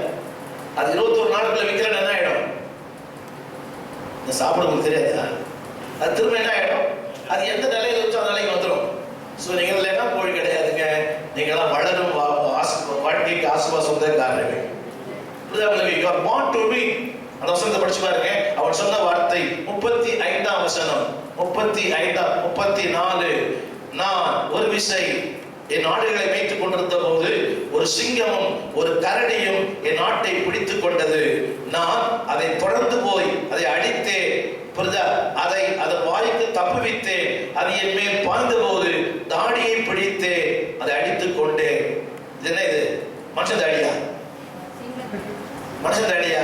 அது 21 நாளுக்குள்ள விற்கிறேன்னு என்ன ஆயிடும்? சாப்பிடுறது தெரியாதா? அது திரும்ப என்ன ஆயிடும்? அது எந்த நிலையில வச்சோ அந்த நிலைக்கு வந்துடும். ஸோ நீங்கள் லெகன் கோழி கிடையாதுங்க, நீங்களாம் வளரும் வாழ்க்கைக்கு ஆசுவாசம் தான் காரணங்கள். அந்த வசனத்தை படிச்சு பாருங்க. அவன் சொன்ன வார்த்தை 35ஆம் வசனம், 34. நான் ஒரு விசை என் ஆடுகளை மேய்த்துக் கொண்டிருந்த போது ஒரு சிங்கமும் ஒரு கரடியும் என் ஆட்டை பிடித்துக் கொண்டது. நான் அதை தொடர்ந்து போய் அதை அடித்தேன், அதை அதன் வாய்க்கு தப்புவித்தேன். அது என் மேல் பாய்ந்த போது தாடியை பிடித்தேன், அதை அடித்துக் கொண்டேன். இது என்ன? இது மனுஷன் தாடியா? மனுஷன் தாடியா?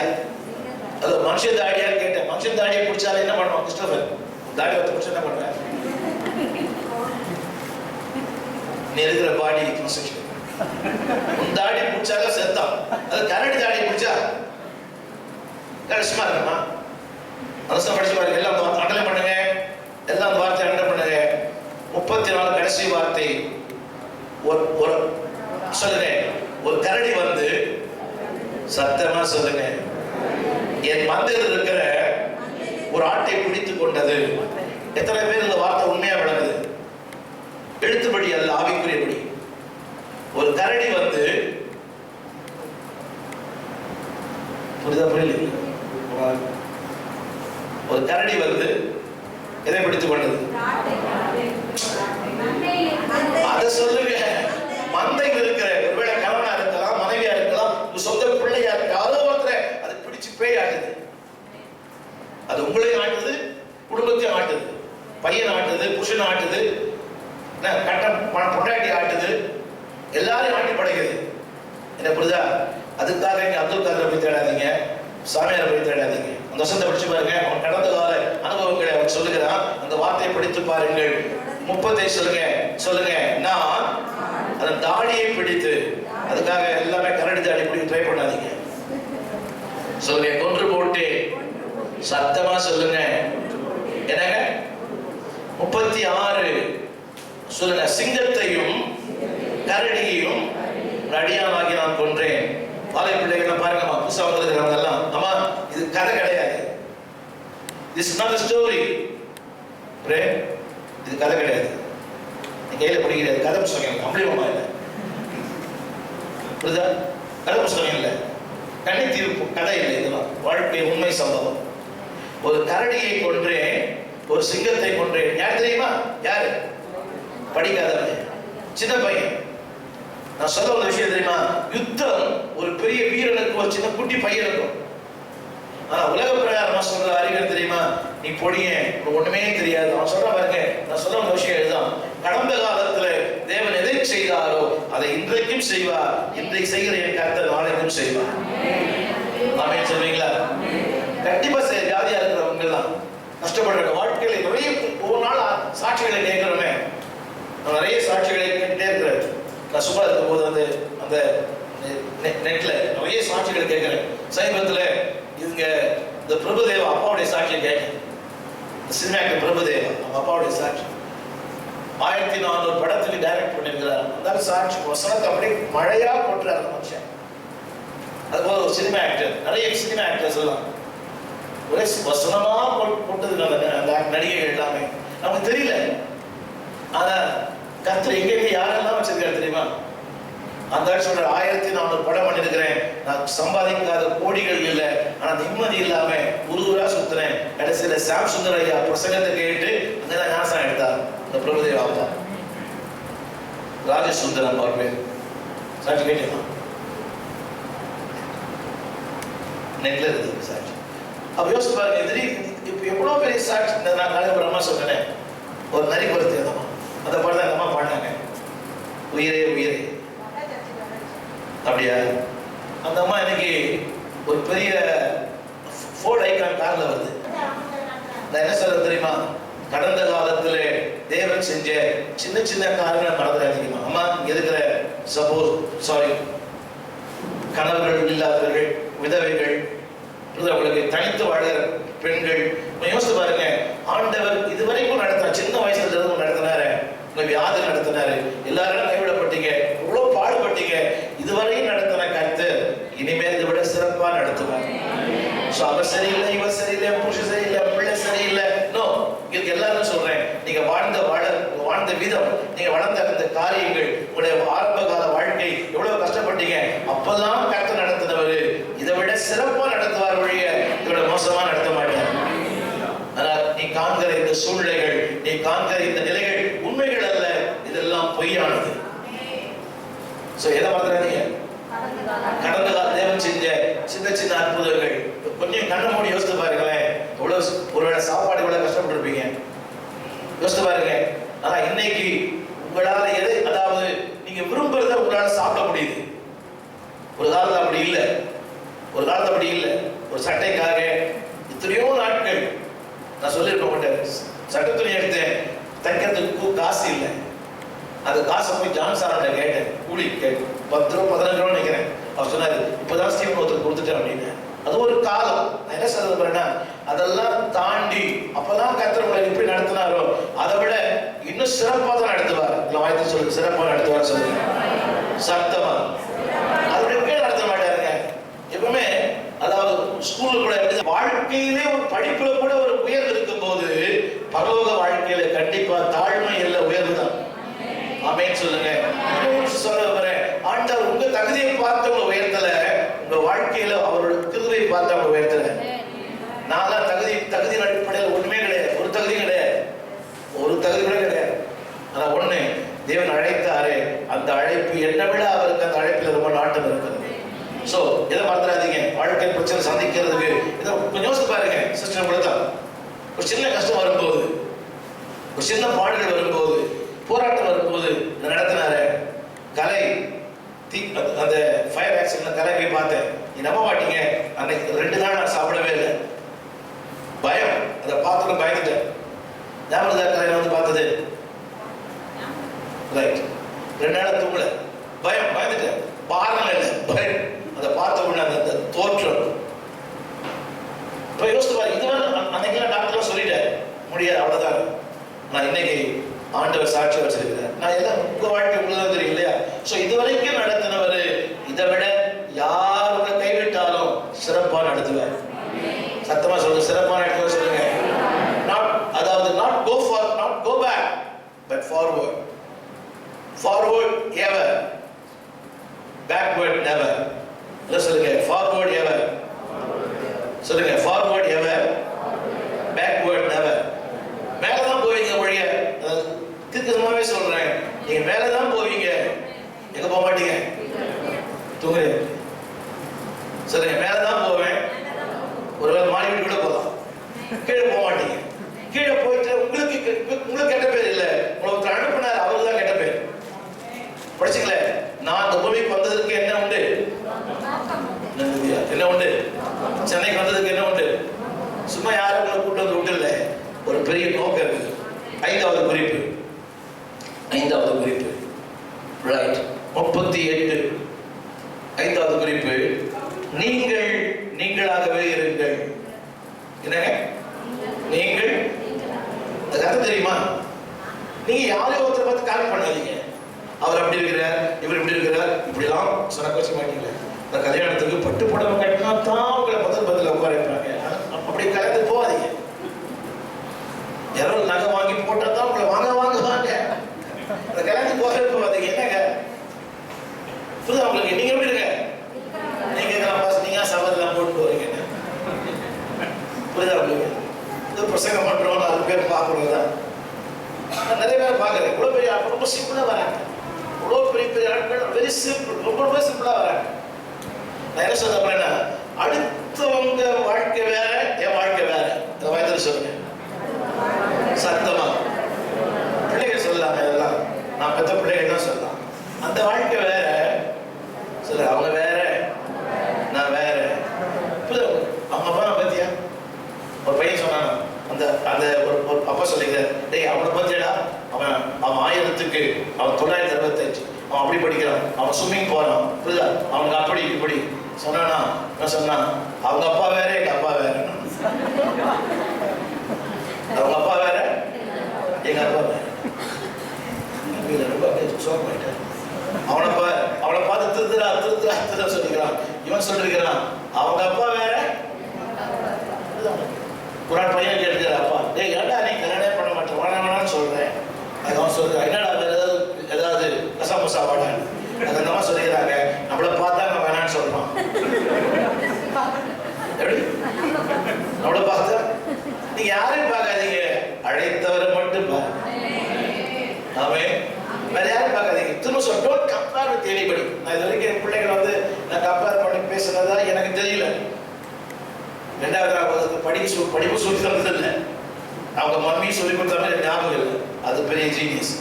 அது மனுஷன் தாடியான்னு கேட்டேன். மனுஷன் தாடியை பிடிச்சாலும் என்ன பண்ணுவோம்? கிறிஸ்டோபர் தாடி வச்சு பிடிச்சா என்ன பண்ணுவேன்? நீ இருக்கிற பாடி தாடி பிடிச்சாக செத்தான். அது கரடி தாடி பிடிச்சா கஷ்டமா இருக்குமா? அரசு படிச்சு பாருங்க, எல்லாம் அண்டலை பண்ணுங்க, எல்லாம் வார்த்தை அண்டலை பண்ணுங்க. 34 கடைசி வார்த்தை ஒரு சொல்லுங்க. ஒரு கரடி வந்து சத்தமா சொல்லுங்க, என் மந்தையில் இருக்கிற ஒரு ஆட்டை பிடித்துக் கொண்டது. எத்தனை பேர் இந்த வார்த்தை உண்மையா விளங்குது? எழுத்துப்படி அல்ல, ஆவிக்குரியபடி. ஒரு கரடி வந்து புரியல, ஒரு கரடி வந்து எதை பிடித்துக் கொண்டது? அதை சொல்லுங்க. மந்தையில் இருக்கிற ஒருவேளை கணவனா இருக்கலாம், மனைவியா இருக்கலாம், சொந்த பிள்ளையா இருக்கலாம், யாரோ ஒருத்தரை அதை பிடிச்சு பேய் ஆட்டுது. அது உங்களையும் ஆட்டுது, குடும்பத்தையும் ஆட்டுது, பையன் ஆட்டுது, புருஷன் ஆட்டுது, பொண்டாட்டி ஆட்டுது, எல்லாரையும் ஆட்டி படைக்குது. என்ன புரியுதா? அதுக்காக நீங்க அப்துல் காதரை போய் தேடாதீங்க, சாமியாரை போய் தேடாதீங்க. அந்த வசனத்தை படிச்சு பாருங்க. அவன் கடந்த கால அனுபவங்களை அவன் சொல்லுகிறான். அந்த வார்த்தையை படித்து பாருங்கள். 30 சொல்லுங்க. நான் அதன் தாடியை பிடித்து, அதுக்காக எல்லாமே கரடி தாடி பிடிக்க ட்ரை பண்ணாதீங்க. சொல்லுங்க, கொன்று போட்டு சத்தமா சொல்லுங்க. என்னங்க? 36 சொல்லுங்க. சிங்கத்தையும் கரடியையும் அடியானாகி நான் கொன்றேன். பாலை பிள்ளைகள் பாருங்கம்மா, புதுசா வந்திருக்கிறவங்க எல்லாம், அம்மா இது கதை கிடையாது. This is not a story. இது கதை கிடையாது. நீ கையில படிக்கிறது கதை புத்தகம், கம்ப்ளீமா இல்லை, புரியுதா? கதை புத்தகம் இல்லை, கண்ணி தீர்ப்பு கதை இல்லை, இதெல்லாம் வாழ்க்கை உண்மை சம்பவம். ஒரு கரடியை கொன்றேன், ஒரு சிங்கத்தை கொன்றேன். யார் தெரியுமா? யாரு? படிக்காதவன், சின்ன பையன். நான் சொல்ல ஒரு விஷயம் தெரியுமா? யுத்தம் ஒரு பெரிய வீரனுக்கும் ஒரு சின்ன குட்டி பையனுக்கும். ஆனா உலக பிரகாரமா சொல்ற அறிஞர் தெரியுமா? நீ பொடிய, ஒண்ணுமே தெரியாது. அவன் சொல்ற பாருங்க, நான் சொல்ல ஒரு விஷயம் இதுதான். கடந்த காலத்துல தேவன் எதை செய்தாரோ அதை இன்றைக்கும் செய்வார். இன்றைக்கு செய்கிற என் கர்த்தர் நாளைக்கும் செய்வார். ஆமென் சொல்வீங்களா? கண்டிப்பா செய்ய கஷ்டப்படுற வாழ்க்கையில நிறைய ஒரு நாள் சாட்சிகளை கேட்கிறோமே. நிறைய சாட்சிகளை கேட்டுட்டே இருக்கிறேன். நான் சும்மா இருக்கும் போது அந்த நெட்ல நிறைய சாட்சிகளை கேட்கிறேன். சமீபத்துல இந்த பிரபுதேவா அப்பாவுடைய சாட்சியை கேட்டேன். சினிமா ஆக்டர் பிரபுதேவா அவங்க அப்பாவுடைய சாட்சி 1400 படத்துக்கு டைரக்ட் பண்ணிருக்கிறார். அந்த சாட்சி வசனத்தை அப்படியே மழையா போட்டுறாரு மனுஷன். அதுபோல ஒரு சினிமா ஆக்டர், நிறைய சினிமா ஆக்டர்ஸ் எல்லாம் ஒரே வசனமா போட்டதுங்க அந்த நடிகைகள் எல்லாமே நமக்கு தெரியல. ஆனா கர்த்தர் எங்க யாரெல்லாம் வச்சிருக்காரு தெரியுமா? அந்த சொல்ற 1400 படம் பண்ணிருக்கிறேன், நான் சம்பாதிக்காத கோடிகள் இல்லை, ஆனா நிம்மதி இல்லாம ஊரா சுத்துறேன். கடைசியில சாம் சுந்தர் ஐயா பிரசங்கத்தை கேட்டு அங்கதான் ஞாசம் எடுத்தார். இந்த பிரபுதேவா அப்பா ராஜசுந்தரம் அவர் பேர். சாட்சி கேட்டீங்களா? நெட்ல இருக்கு சாட்சி. அப்ப யோசிச்சு பாருங்க, இப்ப எவ்வளவு பெரிய சாட்சி. நான் காலையில் ஒரு அம்மா சொன்னேன், ஒரு நரி பொறுத்து அந்த படம் அந்த அம்மா பாடினாங்க, உயிரே உயிரே. அப்படியா? அந்த அம்மா இன்னைக்கு ஒரு பெரிய ஃபோர்ட் ஐகான் கார்ல வருது. நான் என்ன சொல்ல தெரியுமா? கடந்த காலத்துல தேவன் செஞ்ச சின்ன சின்ன காரியங்களை மறந்துடாதீங்கம்மா. அம்மா இங்க இருக்கிற கணவர்கள் இல்லாதவர்கள், விதவைகள், அவங்களுக்கு தனித்து வாழ்கிற பெண்கள், யோசித்து பாருங்க. ஆண்டவர் இதுவரைக்கும் நடத்தினார், சின்ன வயசுல இருந்து நடத்தினாரு, வியாதி நடத்தினாரு, எல்லாரும் கைவிடப்பட்டீங்க, இவ்வளவு பாடுபட்டீங்க, இதுவரையும் நடத்தின கர்த்தர் இனிமேல் இதை விட சிறப்பா நடத்துவார். அவர் சரியில்லை, இவர் சரியில்லை, புருஷன் சரியில்லை, பிள்ளை சரியில்லை, நோ. இதுக்கு எல்லாரும் சொல்றேன், நீங்க வாழ்ந்த விதம், நீங்க வளர்ந்த அந்த காரியங்கள், உங்களுடைய ஆரம்ப கால வாழ்க்கை எவ்வளவு கஷ்டப்பட்டீங்க, அப்பெல்லாம் கர்த்தர் நடத்தினவர் இதை விட சிறப்பா நடத்துவார் ஒழிய இதோட மோசமா நடத்த மாட்டார். ஆனால் நீ காண்கிற இந்த சூழ்நிலைகள், நீ காண்கிற இந்த நிலைகள் உண்மைகள் அல்ல, இதெல்லாம் பொய்யானது. சோ எதை பார்க்கறாதீங்க? கடந்த கால தேவன் செஞ்ச சின்ன சின்ன அற்புதங்கள் கொஞ்சம் கண்ண மூடி யோசித்து பாருங்களேன். ஒருவேளை சாப்பாடு கூட கஷ்டப்பட்டிருப்பீங்க, யோசித்து பாருங்க. ஆனா இன்னைக்கு உங்களால எதை, அதாவது நீங்க விரும்புறத உங்களால சாப்பிட முடியுது. ஒரு காலத்துல அப்படி இல்லை, ஒரு சட்டைக்காக எத்தனையோ நாட்கள். நான் சொல்லியிருக்க மாட்டேன், சட்டை துணி எடுத்தேன், தைக்கிறதுக்கு காசு இல்லை. அது காசை போய் ஜான்சார்ட்ட கேட்டேன், கூலி 10 ரூபா 15 ரூபா நினைக்கிறேன். அவர் சொன்னாரு, இப்பதான் ஸ்டீவன் ஒருத்தர் கொடுத்துட்டேன் அப்படின்னு. அது ஒரு காலம். நான் என்ன சொல்றது பாருன்னா, அதெல்லாம் தாண்டி அப்பதான் கர்த்தர் உங்களை எப்படி நடத்தினாரோ அதை விட இன்னும் சிறப்பா தான் நடத்துவார். வாய்த்து சொல்லுங்க, சிறப்பா நடத்துவார் சொல்லுங்க சத்தமா. அது எப்படியே நடத்த மாட்டாருங்க எப்பவுமே. அதாவது ஸ்கூல்ல கூட வாழ்க்கையிலே ஒரு படிப்புல கூட ஒரு உயர்வு இருக்கும் போது, பரலோக வாழ்க்கையில கண்டிப்பா தாழ்மை இல்ல, உயர்வு தான். ஆமென் சொல்லுங்க. சொல்ல வரேன், ஆண்டவர் உங்க தகுதியை பார்த்து உங்களை உயர்த்தல, உங்க வாழ்க்கையில அவரோட கிருபையை பார்த்து அவங்க உயர்த்தல. நான் தகுதி அடிப்படையில் ஒண்ணுமே கிடையாது, ஒரு தகுதி கூட கிடையாது. ஆனா ஒண்ணு, தேவன் அழைத்தாரே, அந்த அழைப்பு என்னை விட அவருக்கு அந்த அழைப்பில் ரொம்ப நாட்டம் இருக்கிறது. சோ எதை மறந்துடாதீங்க. வாழ்க்கை பிரச்சனை சந்திக்கிறதுக்கு இதை கொஞ்சம் யோசிச்சு பாருங்க. சிஸ்டர் கூட தான் ஒரு சின்ன கஷ்டம் வரும்போது, ஒரு சின்ன பாடுகள் வரும்போது, போராட்டம் வரும்போது நடத்தினாரு. கலை அந்த ஃபயர் ஆக்சிடென்ட்ல கலை போய் பார்த்தேன். நீ நம்ப மாட்டீங்க, அன்னைக்கு 2 நாள் நான் சாப்பிடவே இல்லை. பயம், அதை பார்த்துட்டு பயந்துட்டேன். ஞாபகம் கலை வந்து பார்த்தது ரைட். 2 நாள் தூங்கல, பயந்துட்டேன். பாருங்க இல்லை, பயம். அதை பார்த்த உடனே அந்த தோற்றம். இப்ப யோசித்து பாரு, இதுவரை அன்னைக்கெல்லாம் டாக்டர் சொல்லிட்டேன் முடியாது, அவ்வளவுதான். நான் இன்னைக்கு ஆண்டவர் சாட்சி வச்சிருக்கிறார். நான் எல்லாம் உங்க வாழ்க்கை உள்ளதான் தெரியும் இல்லையா? சோ இதுவரைக்கும் நடத்தினவர் இதை விட யார் உங்களை கைவிட்டாலும் சிறப்பா நடத்துவார். சத்தமா சொல்லுங்க, சிறப்பா நடத்துவார் சொல்லுங்க. அதாவது not go back but forward ever, backward never. சொல்லுங்க, forward ever. சொல்லுங்க, forward ever, backward never. மேலதான் போவீங்க ஒழிய, திருத்தமாவே சொல்றேன், நீங்க மேலதான் போவீங்க, எங்க போக மாட்டீங்க, தூங்குறீங்க. சொல்லுங்க, மேலதான் போவேன். ஒருவேளை மாடி வீட்டு கூட போகலாம், கீழே போக மாட்டீங்க. கீழே போயிட்டு உங்களுக்கு கெட்ட பேர் இல்லை, உங்களுக்கு அனுப்பினார், அவருக்கு தான் கெட்ட பேர். படிச்சுக்கல, நான் அந்த பூமிக்கு வந்ததுக்கு என்ன உண்டு? என்ன உண்டு? சென்னைக்கு வந்ததுக்கு என்ன உண்டு? சும்மா யாரும் உங்களை கூட்டு வந்து விட்டு இல்லை. ஐந்தாவது குறிப்பு ரைட் 38 ஐந்தாவது குறிப்பு, நீங்களாகவே இருங்கள். என்னங்க நீங்கள்? அது தெரியுமா? நீங்க யாரையோ ஒருத்தரை பார்த்து கால் பண்ணாதீங்க. அவர் அப்படி இருக்கிறார், இவர் இப்படி இருக்கிறார், இப்படிலாம் சொன்ன வச்சு மாட்டீங்களே. இந்த கல்யாணத்துக்கு பட்டு புடவை கட்டினா தான் உங்களை பதில் உட்கார வைப்பாங்க. அப்படி கலந்து போகாதீங்க. யாரோ நகை வாங்கி போட்டா தான் உங்களை வாங்க அந்த கல்யாணத்துக்கு போகாதீங்க. என்னங்க புரியுதா உங்களுக்கு? நீங்க எப்படி இருக்க? நீங்க நீங்க சபதெல்லாம் போட்டு போறீங்க. புரியுதா உங்களுக்கு? இது பிரசங்கம் பண்றோம், 4 பேர் பார்க்கறது தான். நான் நிறைய பேர் பார்க்குறேன். இவ்வளோ பெரிய ரொம்ப சிம்பிளாக வராங்க. இவ்வளோ பெரிய ஆட்கள் வெரி சிம்பிள், ரொம்ப சிம்பிளாக வராங்க. நான் என்ன சொல்ல போறேன்னா, அடுத்தவங்க வாழ்க்கை வேற, என் வாழ்க்கை வேற. இந்த வயதில் சொல்லுங்க சத்தமா. பிள்ளைகள் சொல்லலாம், இதெல்லாம் நான் பெற்ற பிள்ளைகள் தான் சொல்லலாம். அந்த வாழ்க்கை வேற சொல்ல, அவங்க வேற, நான் வேற. அவங்க அப்பா நான் பத்தியா ஒரு பையன் சொன்னான், அந்த ஒரு அப்பா சொல்லிக்கிறார், டேய் அவனை பத்தியடா, அவன் 1000க்கு அவன் 965, அவன் அப்படி படிக்கிறான், அவன் ஸ்விம்மிங் போறான், புரியுதா, அவனுக்கு அப்படி இப்படி சொன்னானா. நான் சொன்னான், அவங்க அப்பா வேற, எங்க அப்பா வேற. அவங்க அப்பா வேற, எங்க அப்பா வேற. ரொம்ப சோகமாயிட்டார். அவனை பார்த்து திருத்துறா சொல்லிக்கிறான். இவன் சொல்லிருக்கிறான், அவங்க அப்பா வேற. ஒரு ஆள் பையன் கேட்டுக்கிற, அப்பா டேய் ஏன்டா நீ கல்யாணம் பண்ண மாட்டேன், வேணாம்னு சொல்றேன். அது அவன் சொல்றான், என்னடா ஏதாவது கசாமுசா வாடான்னு. அது அந்த மாதிரி சொல்லிக்கிறாங்க, நம்மளை பார்த்தா நான் வேணான்னு சொல்றான். எப்படி நம்மளை பார்த்தா? நீங்க யாரையும் பார்க்காதீங்க, அழைத்தவரை மட்டும் பாருங்க. ஆமென். வேற யாரும் பார்க்காதீங்க. திரும்ப சொல்றோம், கம்பேர் வித் எனிபடி. நான் இது வரைக்கும் என் பிள்ளைகளை நான் கம்பேர் பண்ணி பேசுனதா எனக்கு தெரியல. 2வது படிப்பு சொல்லி தரது இல்லை, அவங்க மம்மி சொல்லி கொடுத்தாலும் ஞாபகம் இல்லை. அது பெரிய ஜீனியஸ்.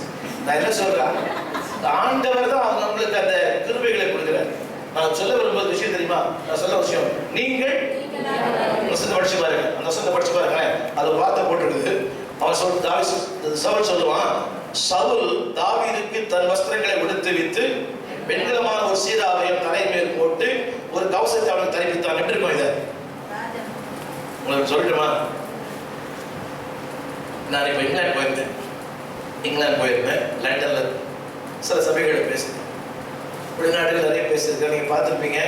நான் என்ன சொல்றேன், ஆண்டவர் தான் அவங்களுக்கு அந்த கிருபைகளை கொடுக்கிறார். நான் சொல்ல விரும்புவது விஷயம் தெரியுமா? நான் சொல்ல விஷயம், நீங்கள் வசனத்தை படிச்சு பாருங்க. அந்த வசனத்தை படிச்சு பாருங்க, அது ஒரு வார்த்தை போட்டுருக்குது. அவன் சவுல் சொல்லுவான், சவுல் தாவீதுக்கு தன் வஸ்திரங்களை உடுத்து வித்து வெண்கலமான ஒரு சீதாவையும் தலை மேல் போட்டு ஒரு கவசத்தை அவனுக்கு தரிப்பித்தான் என்று இருக்கும். இதை உங்களுக்கு சொல்லட்டுமா? நான் இப்போ இங்கிலாந்து போயிருந்தேன். லண்டன்ல சில சபைகளை பேசுகிறேன். வெளிநாடுகள் நிறைய பேசியிருக்கேன். நீங்கள் பார்த்துருப்பீங்க.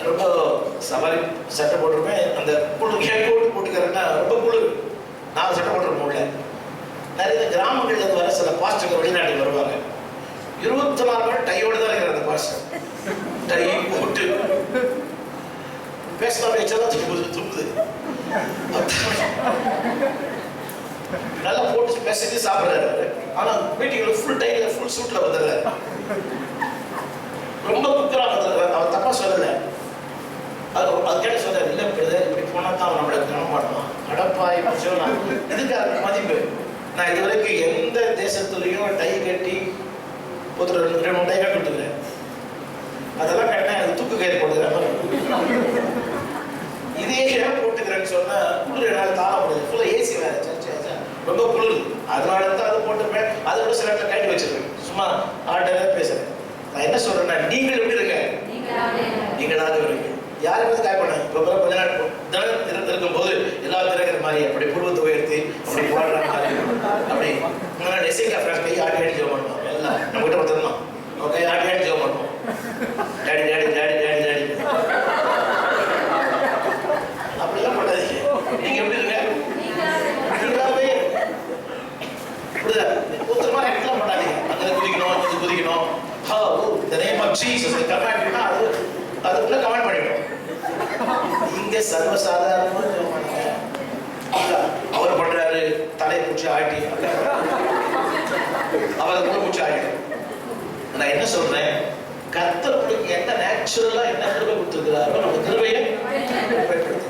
ரொம்ப சவாரி சட்டை போட்டிருப்பேன். அந்த குளிர் போட்டுக்கிறேன்னா ரொம்ப குளிர். 4 சட்டை போட்டிருப்போம். உள்ள நிறைய கிராமங்கள்ல இருந்து வர சில பாஸ்டர்கள் வெளிநாட்டுக்கு வருவாங்க. 24 மணி டையோடு தான் இருக்கிற அந்த பாஸ்டர். டை போட்டு பேசலாம், பேச்செல்லாம் துப்புது. நல்லா போட்டு பேசிட்டு சாப்பிடுறாரு. ஆனா மீட்டிங்ல ஃபுல் டைல ஃபுல் சூட்ல வந்துடுறாரு. ரொம்ப குக்கரா வந்துடுறாரு. அவர் தப்பா சொல்லல. அது கேட்ட சொல்றாரு, இல்ல இப்படி போனா தான் அவன் நம்மளை கவனம் பண்ணுவான். அடப்பாய் சொல்லலாம். இதுக்கு அதுக்கு மதிப்பு. நான் இது வரைக்கும் எந்த தேசத்துலையும் டை கட்டி ஒருத்தர் 2 டை கட்டி விட்டுக்கிறேன். அதெல்லாம் கட்டினா அது தூக்கு கயிறு போட்டுக்கிற மாதிரி. இதே ஏன் போட்டுக்கிறேன்னு சொன்னா குளிர் என்னால் தாழ முடியாது. ஃபுல்லாக ஏசி வேற, ரொம்ப குளிர். அதனால தான் அது போட்டுப்பேன். அதை விட சில இடத்துல கட்டி வச்சிருக்கேன். சும்மா ஆர்டராக பேசுறேன். நான் என்ன சொல்றேன்னா, நீங்கள் எப்படி இருங்க, நீங்களாக இருங்க. யாரும் வந்து காய் பண்ண இப்போ கொஞ்ச நாள் இருக்கும் போது எல்லாரும் திறக்கிற மாதிரி அப்படி புருவத்தை உயர்த்தி அப்படி போடுற மாதிரி அப்படி முன்னாடி கை ஆட்டி ஜெபம் பண்ணுவோம். எல்லாம் நம்ம கிட்ட பார்த்துருந்தோம். நம்ம கை ஆட்டி ஜெபம் பண்ணுவோம். Daddy daddy daddy daddy daddy அப்படிலாம் பண்ணாதீங்க. நீங்க எப்படி இருங்க, நீங்களாவே புரியுதா? உத்தரமா எல்லாம் பண்ணாதீங்க. அங்கே குதிக்கணும், இது குதிக்கணும். இந்த நேம் ஆஃப் ஜீசஸ் கமாண்ட்னா அதுக்குள்ள கமாண்ட் பண்ணிட்டோம். இங்க சர்வசாதாரணமா ஜெபம் பண்ணுங்க. அவர் பண்றாரு, தலையை பூச்சி ஆட்டி அவருக்கு பூச்சி ஆட்டி. நான் என்ன சொல்றேன், கர்த்தர் உங்களுக்கு என்ன நேச்சுரலா என்ன கிருபை கொடுத்துருக்கிறாரோ நம்ம கிருபையை பயன்படுத்துங்க.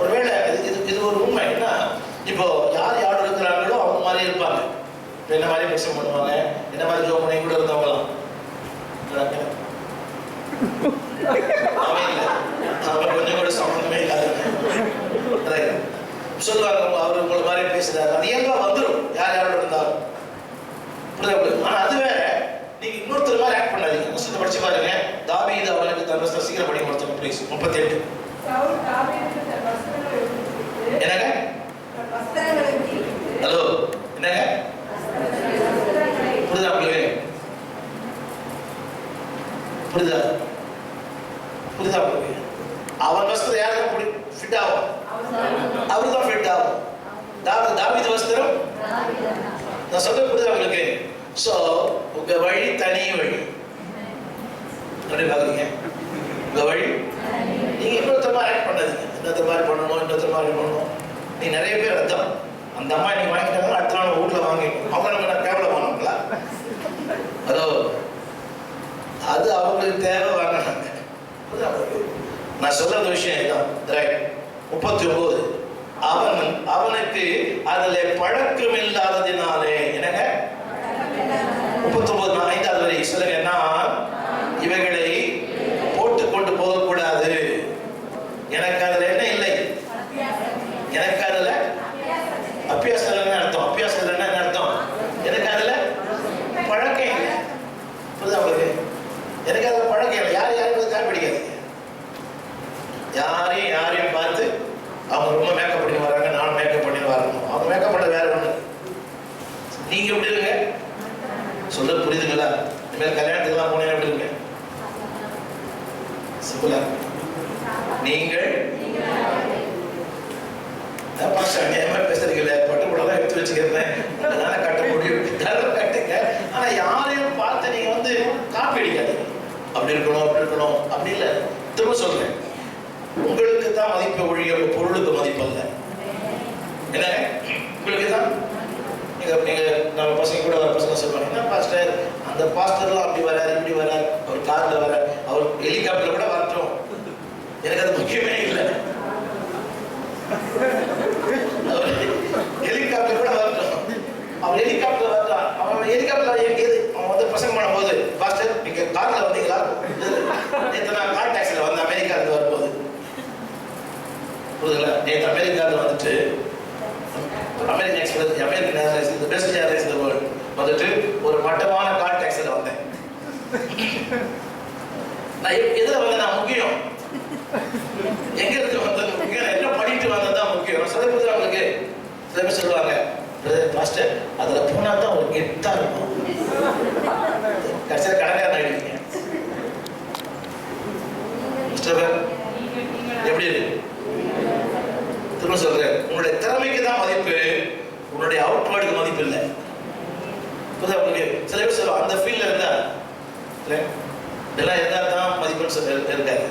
ஒருவேளை இது ஒரு உண்மை. என்ன இப்போ யார் இருக்கிறாங்களோ அவங்க மாதிரி இருப்பாங்க. இப்போ என்ன மாதிரி பிரச்சனை பண்ணுவாங்க, என்ன மாதிரி ஜோம் பண்ணி கூட இருந்தவங்களாம் அவன் கொஞ்சம் கூட சம்பந்தமே இல்லாத சொல்லுவாங்க. அவர் உங்களை மாதிரி பேசுறாரு, அது இயல்பா வந்துடும். யாரோட இருந்தாலும் ஆனா அது வேற. நீங்க இன்னொருத்தர் மாதிரி ஆக்ட் பண்ணாதீங்க. வசனத்தை படிச்சு பாருங்க. தாவீது அவனுக்கு தன் வஸ்திரம் சீக்கிரம் படிக்க முடியும் ப்ளீஸ். 38. என்னங்க? ஹலோ என்னங்க? புரியுதா உங்களுக்கு? புரியுதா உங்களுக்கு? அவன் வஸ்திரம் யாருக்கு ஃபிட் ஆகும்? அவருதான் ஃபிட் ஆகும். தாவீது வஸ்திரம் நான் சொல்ல புரியுதா உங்களுக்கு? சோ உங்க வழி தனி வழி. அப்படி பாக்குறீங்க? உங்க வழி நீங்க இன்னொருத்தர் மாதிரி ஆக்ட் பண்ணாதீங்க. இன்னொருத்தர் மாதிரி பண்ணணும். நீ நிறைய பேர் அர்த்தம் அந்த அம்மா நீ வாங்கிட்டாங்க அடுத்த நாள் வீட்டுல வாங்கிக்கணும். அவங்க நம்ம கேவலமானவங்களா? அதோ அது அவங்களுக்கு தேவை வாங்கினாங்க. நான் சொல்ற விஷயம் இதுதான். 39 அவனுக்கு அதுல பழக்கம் இல்லாததினாலே என்னங்க 39 5வது வரை சொல்லுங்க. நான் இவைகளை போட்டு கொண்டு போகக்கூடாது. எனக்கு அதுல என்ன இல்லை? எனக்கு அதுல அபியாசம் இல்லைன்னு அர்த்தம். அபியாசம் இல்லைன்னா என்ன அர்த்தம்? எனக்கு அதுல பழக்கம் இல்லை. புரியுதா உங்களுக்கு? எனக்கு அதுல பழக்கம் இல்லை. யாரையும் பிடிக்காதீங்க. யாரையும் பார்த்து அவங்க ரொம்ப மேக்கப் பண்ணி வராங்க, நானும் மேக்கப் பண்ணி வரணும். அவங்க மேக்கப் பண்ண வேற ஒண்ணு. நீங்க எப்படி இருங்க? சொல்ல புரியுதுங்களா? இனிமேல் கல்யாணத்துக்குலாம் போனீங்க எப்படி இருங்க? சிம்பிளா நீங்கள் பேசுறீங்களே பட்டுப்படம் எடுத்து வச்சுக்கிறேன் கட்ட முடியும் கட்டுங்க. ஆனா யாரையும் பார்த்து நீங்க வந்து காப்பி அடிக்காதீங்க. அப்படி இருக்கணும் அப்படி இல்லை. திரும்ப சொல்றேன், உங்களுக்கு தான் மதிப்பு ஒழிய பொருளுக்கு மதிப்பு அல்ல. என்ன உங்களுக்கு தான் நீங்க நம்ம பசங்க கூட ஒரு பசங்க சொல்லுவாங்க, என்ன பாஸ்டர் அந்த பாஸ்டர்லாம் அப்படி வராரு இப்படி வராரு, அவர் கார்ல வர, அவர் ஹெலிகாப்டர்ல கூட வரட்டும், எனக்கு அது முக்கியமே இல்லை. ஹெலிகாப்டர் கூட வரட்டும், அவர் ஹெலிகாப்டர் வரட்டும், அவன் ஹெலிகாப்டர் அவன் வந்து பசங்க பண்ணும்போது பாஸ்டர் நீங்க கார்ல வந்தீங்களா? நேற்று நான் கார் டாக்ஸில வந்தேன் அமெரிக்காவுக்கு வரும்போது. புரியுதுங்களா? நேற்று அமெரிக்காவில் வந்துட்டு American express, American airlines, the best airlines in the world வந்துட்டு ஒரு மட்டமான கால் டாக்ஸில வந்தேன். நான் எதுல வந்தேன் நான் முக்கியம், எங்க இருந்து வந்தது முக்கியம், என்ன பண்ணிட்டு வந்தது தான் முக்கியம். சில பேர் அவங்களுக்கு சில பேர் சொல்லுவாங்க, பாஸ்டர் அதுல போனா தான் ஒரு கெத்தா இருக்கும், கடைசியில் கடைக்காரன் ஆயிடுவீங்க. எப்படி இருக்கு? திரும்ப சொல்றேன், உன்னுடைய திறமைக்கு தான் மதிப்பு, உன்னுடைய அவுட்வேர்டுக்கு மதிப்பு இல்லை. உங்களுக்கு சில பேர் சொல்லுவாங்க அந்த ஃபீல்ட்ல இருந்தா இதெல்லாம் இருந்தா தான் மதிப்புன்னு இருக்காது.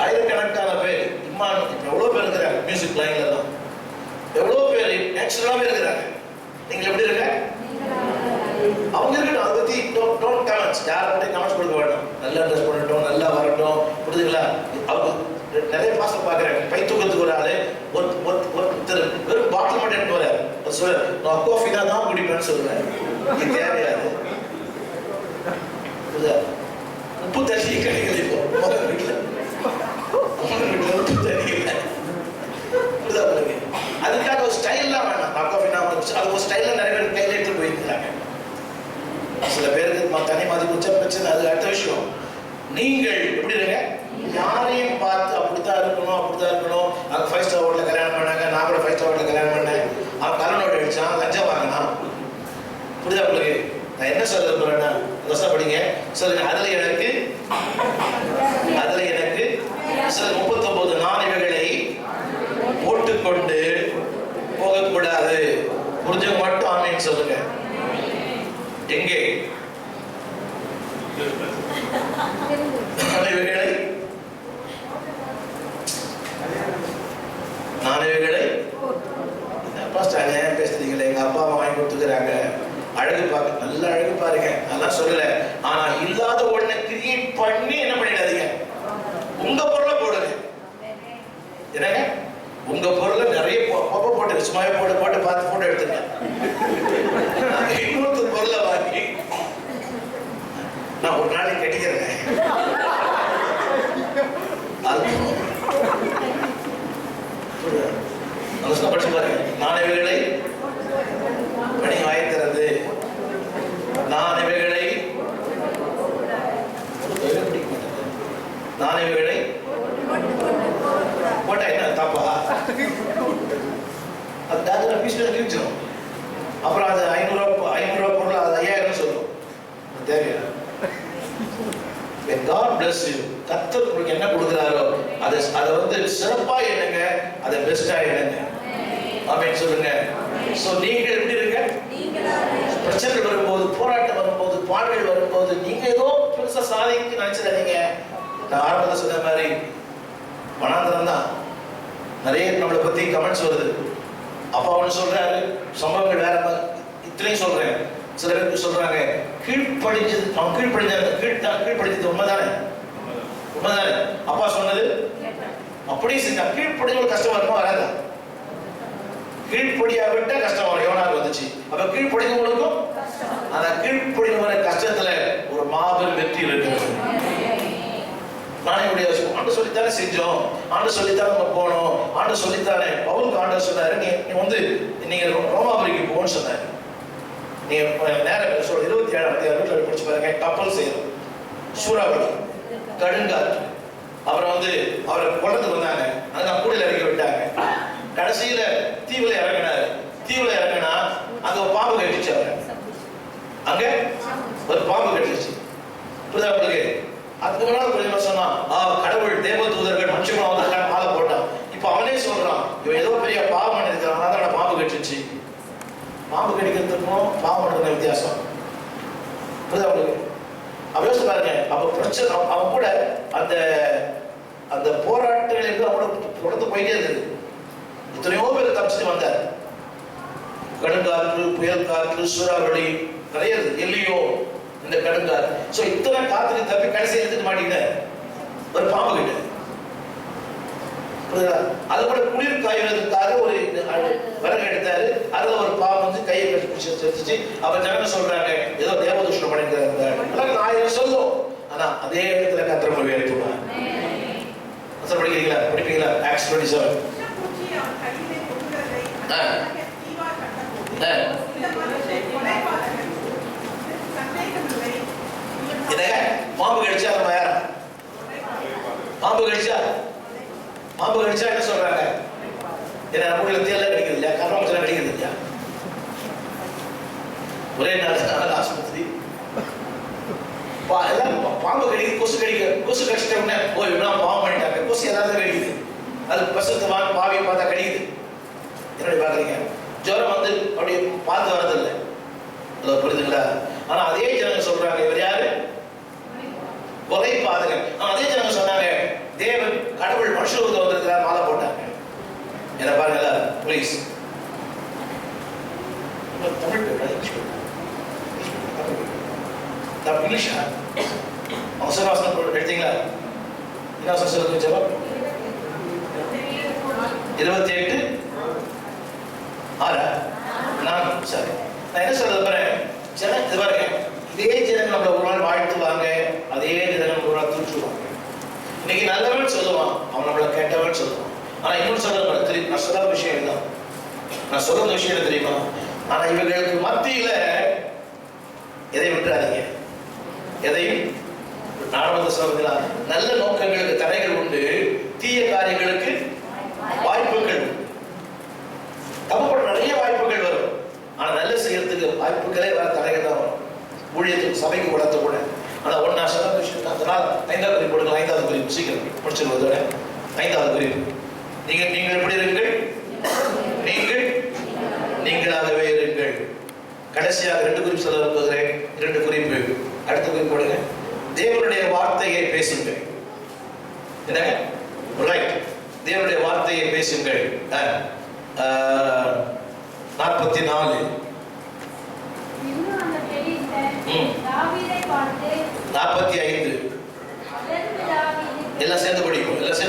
ஆயிரக்கணக்கான பேர் எவ்வளவு பேர் இருக்கிறாங்க மியூசிக் லைன்ல தான், எவ்வளவு பேர் நேச்சுரலாவே இருக்கிறாங்க. நீங்க எப்படி இருக்க? அவங்க இருக்கட்டும், அதை பத்தி டோன்ட் கமெண்ட்ஸ், யாரும் கமெண்ட்ஸ் கொடுக்க வேண்டாம். நல்லா ட்ரெஸ் பண்ணட்டும், நல்லா வரட்டும், புரியுதுங்களா? அவங்க நிறைய பாஸ்டர் பாக்குறாங்க, பை தூக்கத்துக்கு ஒரு ஆளு ஒருத்தர் வெறும் பாட்டில் மட்டும் எடுத்து வராரு, சொல்ல நான் காஃபி தான் குடிப்பேன்னு சொல்லுவேன். இது தேவையாது. உப்பு தண்ணி கிடைக்கல, இப்போ வீட்டுல உப்பு தண்ணி இல்லை. அதுக்காக ஒரு ஸ்டைல்லாம் வேணாம். நான் காஃபி அது ஒரு ஸ்டைல்ல நிறைய பேர் கையில எடுத்து போயிருக்கிறாங்க. சில பேருக்கு தனி மதிப்பு உச்ச பிரச்சனை, அது அடுத்த விஷயம். நீங்கள் எப்படி இருங்க? யாரையும் பார்த்து அப்படித்தான் இருக்கணும். அவங்க 5 ஸ்டார் ஹோட்டல்ல கல்யாணம் பண்ணாங்க, நான் கூட 5 ஸ்டார் ஹோட்டல்ல கல்யாணம் பண்ணேன். அவன் கலனோடு அடிச்சான், லஞ்சம் வாங்கினான். புரியுதா உங்களுக்கு? நான் என்ன சொல்ல போறேன்னா, படிங்க சொல்லுங்க. அதுல எனக்கு 39 நான் இவைகளை போட்டுக்கொண்டு போகக்கூடாது. புரிஞ்சவங்க மட்டும் ஆமேன்னு சொல்லுங்க. எங்கே நான் இவைகளை பேசுறீங்களே, எங்க அப்பா அம்மா வாங்கி கொடுத்துக்கிறாங்க, அழகு பார்க்க நல்ல அழகு பாருங்க, அதெல்லாம் சொல்லல. ஆனா இல்லாத ஒண்ணு கிரியேட் பண்ணி என்ன பண்ணிடாதீங்க, உங்க பொருளை போடுங்க. என்னங்க உங்க பொருளை நிறைய போட்டு சும்மாவே போட்டு பார்த்து போட்டோ எடுத்துங்க. இன்னொரு பொருளை வாங்கி நான் ஒரு நாளைக்கு கட்டிக்கிறேன். படிச்சு பாருங்க. நானே வேலை பணி வாய்க்கிறது அதில் பீஸ் கிழிச்சிடும். அப்புறம் அது 500 பொருள் அது 5000 சொல்லும். தேவையா? God bless you. கர்த்தர் உங்களுக்கு என்ன கொடுக்குறாரோ அதை வந்து சிறப்பா எண்ணுங்க, அதை பெஸ்டா எண்ணுங்க. ஆமென் சொல்லுங்க. சோ நீங்க எப்படி இருங்க? பிரச்சனை வரும்போது, போராட்டம் வரும்போது, பாடுகள் வரும்போது நீங்க ஏதோ பெருசா சாதிக்க நினைச்சிடாதீங்க. நான் ஆரம்பத்தில் சொன்ன மாதிரி மனாந்தரம் தான். நிறைய நம்மளை பத்தி கமெண்ட்ஸ் வருது. அப்பா ஒன்று சொல்றாரு, சம்பவங்கள் வேற மாதிரி. இத்தனையும் சொல்றேன். சில பேருக்கு சொல்றாங்க கீழ்ப்படிஞ்சது, அவன் கீழ்ப்படிஞ்சது உண்மைதானே? உண்மைதானே? அப்பா சொன்னது அப்படியே செஞ்சா கீழ்ப்படிஞ்ச கஷ்டம் வருமா? வராதா? கீழ்ப்படியா விட்டா கஷ்டம் வரும். யோனாக்கு வந்துச்சு. அப்ப கீழ்ப்படிஞ்சவங்களுக்கும் அந்த கீழ்ப்படிஞ்ச கஷ்டத்துல ஒரு மாபெரும் வெற்றி இருக்கிறது. நான் என்னுடைய ஆண்டு சொல்லித்தானே செஞ்சோம், ஆண்டு சொல்லித்தானே நம்ம போனோம், ஆண்டு சொல்லித்தானே. பவுலுக்கு ஆண்டவர் சொன்னாரு, நீ வந்து நீங்க ரோமாபுரிக்கு போன்னு சொன்னாரு. நீங்க நேரம் சொல்ற 27 அதிகாரம் படிச்சு பாருங்க. கப்பல் செய்யணும், சூறாவளி, கடுங்காற்று, அப்புறம் வந்து அவரை குளத்துக்கு வந்தாங்க, அதை நான் கூடையில் இறக்கி விட்டாங்க. கடைசியில தீவுல இறங்கினாரு. தீவுல இறங்கினா அங்க ஒரு பாம்பு கட்டிச்சு. அவரை அங்க ஒரு பாம்பு கட்டிச்சு. புரியுதா உங்களுக்கு? அதுக்கு முன்னாடி கொஞ்சம் சொன்னா கடவுள் தேவ தூதர்கள் மனுஷமா வந்து மாலை போட்டான். இப்ப அவனே சொல்றான், இவன் ஏதோ பெரிய பாவம் இருக்கிறான், அதான் பாம்பு கட்டிச்சு. பாம்பு கடிக்கிறதுக்கும் பாவம் நடக்கிற வித்தியாசம் புரியுதா உங்களுக்கு? அவன் யோசிச்சு பாருங்க. அப்ப பிரச்சனை அவன் கூட அந்த அந்த போராட்டங்கள் இருந்து அவனோட தொடர்ந்து போயிட்டே இருக்குது. எத்தனையோ பேர் தப்பிச்சுட்டு வந்தார். கடுங்காற்று, புயல் காற்று, சூறாவளி, நிறைய எல்லியோ, இந்த கடுங்காற்று. சோ இத்தனை காத்துக்கு தப்பி கடைசி எடுத்துட்டு மாட்டீங்க ஒரு பாம்பு கிட்ட. அது கூட குளிர் காய்வதற்காக ஒரு விறகு எடுத்தாரு. அதுல ஒரு பாம்பு வந்து கையை கட்டி பிடிச்சிருச்சு. அப்ப ஜனங்க சொல்றாங்க ஏதோ தேவதூஷணம் பண்ணிருக்காங்க. 1000 சொல்லும். ஆனா அதே இடத்துல கர்த்தர் மொழி எடுத்துவாங்க. படிக்கிறீங்களா? படிப்பீங்களா? ஆக்ட்ஸ் 27. பாம்பு கடிச்சா நம்ம யார? பாம்பு கடிச்சா என்ன சொல்றாங்க? என்ன நம்ம தேர்ல கிடைக்கிறது இல்லையா? கர்மத்துல கிடைக்கிறது இல்லையா? ஒரே நாள் ஆஸ்பத்திரி பாம்பு கடிக்குது, கொசு கடிச்சிட்ட உடனே பாவம் பண்ணிட்டாங்க. கொசு ஏதாவது கடிக்குது, அது பசுத்தமான பாவியை பார்த்தா கடிக்குது. என்னடி பாக்குறீங்க? ஜுரம் வந்து அப்படி பார்த்து வரதில்லை. அதை புரியுதுங்களா? ஆனா அதே ஜனங்க சொல்றாங்க இவர் யாரு? கொலை பாதகன். ஆனா அதே ஜனங்க சொன்னாங்க தேவன் கடவுள் மனுஷருக்கு வந்திருக்கிறார், மாலை போட்டாங்க. என்ன பாருங்க ப்ளீஸ். தமிழ் இங்கிலீஷா? அவசரம் எடுத்தீங்களா? என்ன அவசரம் சொல்லுங்க ஜெபம்? 28 4 சரி. நான் என்ன சொல்றது பாருங்க, இது பாருங்க, இதே ஜனங்க நம்மள ஒரு நாள் வாழ்த்துவாங்க, அதே ஜனங்க ஒரு நாள் தூற்றுவாங்க. இன்னைக்கு நல்லவன் சொல்லுவான், அவன் நம்மள கேட்டவன் சொல்லுவான். ஆனா இன்னொரு சொல்றது தெரியும், நான் சொல்ற விஷயம் தான், நான் சொல்ற விஷயம் தெரியுமா? ஆனா இவங்களுக்கு மத்தியில எதை விட்டுறாதீங்க, எதையும் நானும் சொல்றீங்களா? நல்ல நோக்கங்களுக்கு தடைகள் உண்டு, தீய காரியங்களுக்கு வாய்ப்புகள் உண்டு. தப்பு பண்ண நிறைய வாய்ப்புகள் வரும், ஆனா நல்ல செய்யறதுக்கு வாய்ப்புகளே வர தடைகள் தான் வரும். ஊழியத்துக்கு சபைக்கு உடத்த கூட. ஆனா ஒன்னா சொல்ல விஷயம், அதனால் 5வது குறிப்பு கொடுக்கலாம். 5வது குறிப்பு சீக்கிரம் முடிச்சிருவதோட 5வது குறிப்பு, நீங்கள் எப்படி இருங்கள்? நீங்களாகவே இருங்கள். கடைசியாக 2 குறிப்பு சொல்ல போகிறேன். 2 குறிப்பு. அடுத்த குறிப்பு போடுங்க. தேவனுடைய வார்த்தையை பேசுங்கள். என்னங்க? ரைட், தேவனுடைய வார்த்தையை பேசுங்கள். 44 45 எல்லாம் சேர்ந்து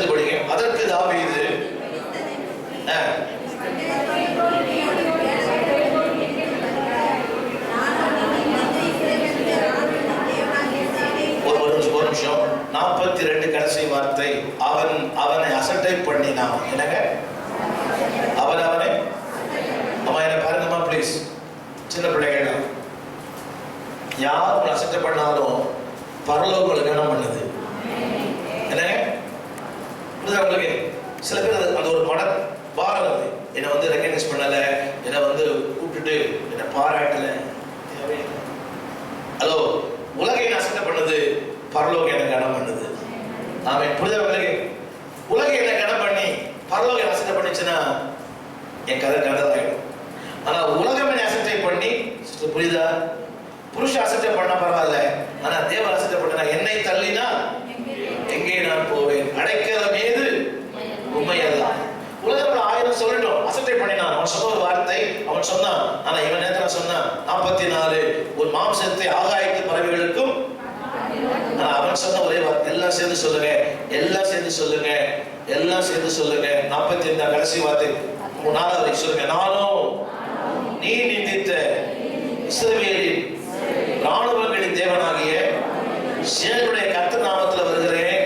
படிங்க. அதற்கு தாவீது ஒரு நிமிஷம். 42 கடைசி வார்த்தை, அவனை அசட்டை பண்ணினான். என்னங்க? அவனை அம்மா என்ன பாருங்கம்மா ப்ளீஸ், சின்ன பிள்ளைகள், யார் உங்களை அசட்டை பண்ணாலும் பரலோகங்களை கனம் பண்ணுது. என்னங்க உங்களுக்கு? சில பேர் அந்த ஒரு மன பாரம், என்னை வந்து ரெகக்னைஸ் பண்ணல, பாராட்டல. ஹலோ, உலகை என்ன அசட்டை பண்ணுது, பரலோகம் என்ன கனம் பண்ணுது. ஆமென். புரியுதா உங்களுக்கு? உலகை என்ன கனம் பண்ணி பரலோகம் என்ன அசட்டை பண்ணுச்சுன்னா என் கதை ஆயிடும். ஆனா உலகம் என்ன அசட்டை பண்ணி, புரியுதா? புருஷ அசட்டை பண்ண பரவாயில்ல, ஆனா தேவன் அசட்டை பண்ணா என்னை தள்ளினா எங்கே நான் போவேன், அடைக்கலம் ஏது உண்மையதான். உலகத்துல 1000 சொல்லட்டும், அசட்டை பண்ணினான். அவன் சொன்ன ஒரு வார்த்தை அவன் சொன்னான். ஆனா இவன் நேரத்துல சொன்னான் 44 ஒரு மாம்சத்தை ஆகாயத்து பறவைகளுக்கும். அவன் சொன்ன ஒரே வார்த்தை, எல்லாம் சேர்ந்து சொல்லுங்க, எல்லாம் சேர்ந்து சொல்லுங்க, எல்லாம் சேர்ந்து சொல்லுங்க. 45 கடைசி வார்த்தை 4வது சொல்லுங்க. நானும் நீ நிந்தித்த இஸ்ரவேலின் ராணுவங்களின் தேவனாகிய சேனைகளுடைய கர்த்தர் நாமத்தில் வருகிறேன்.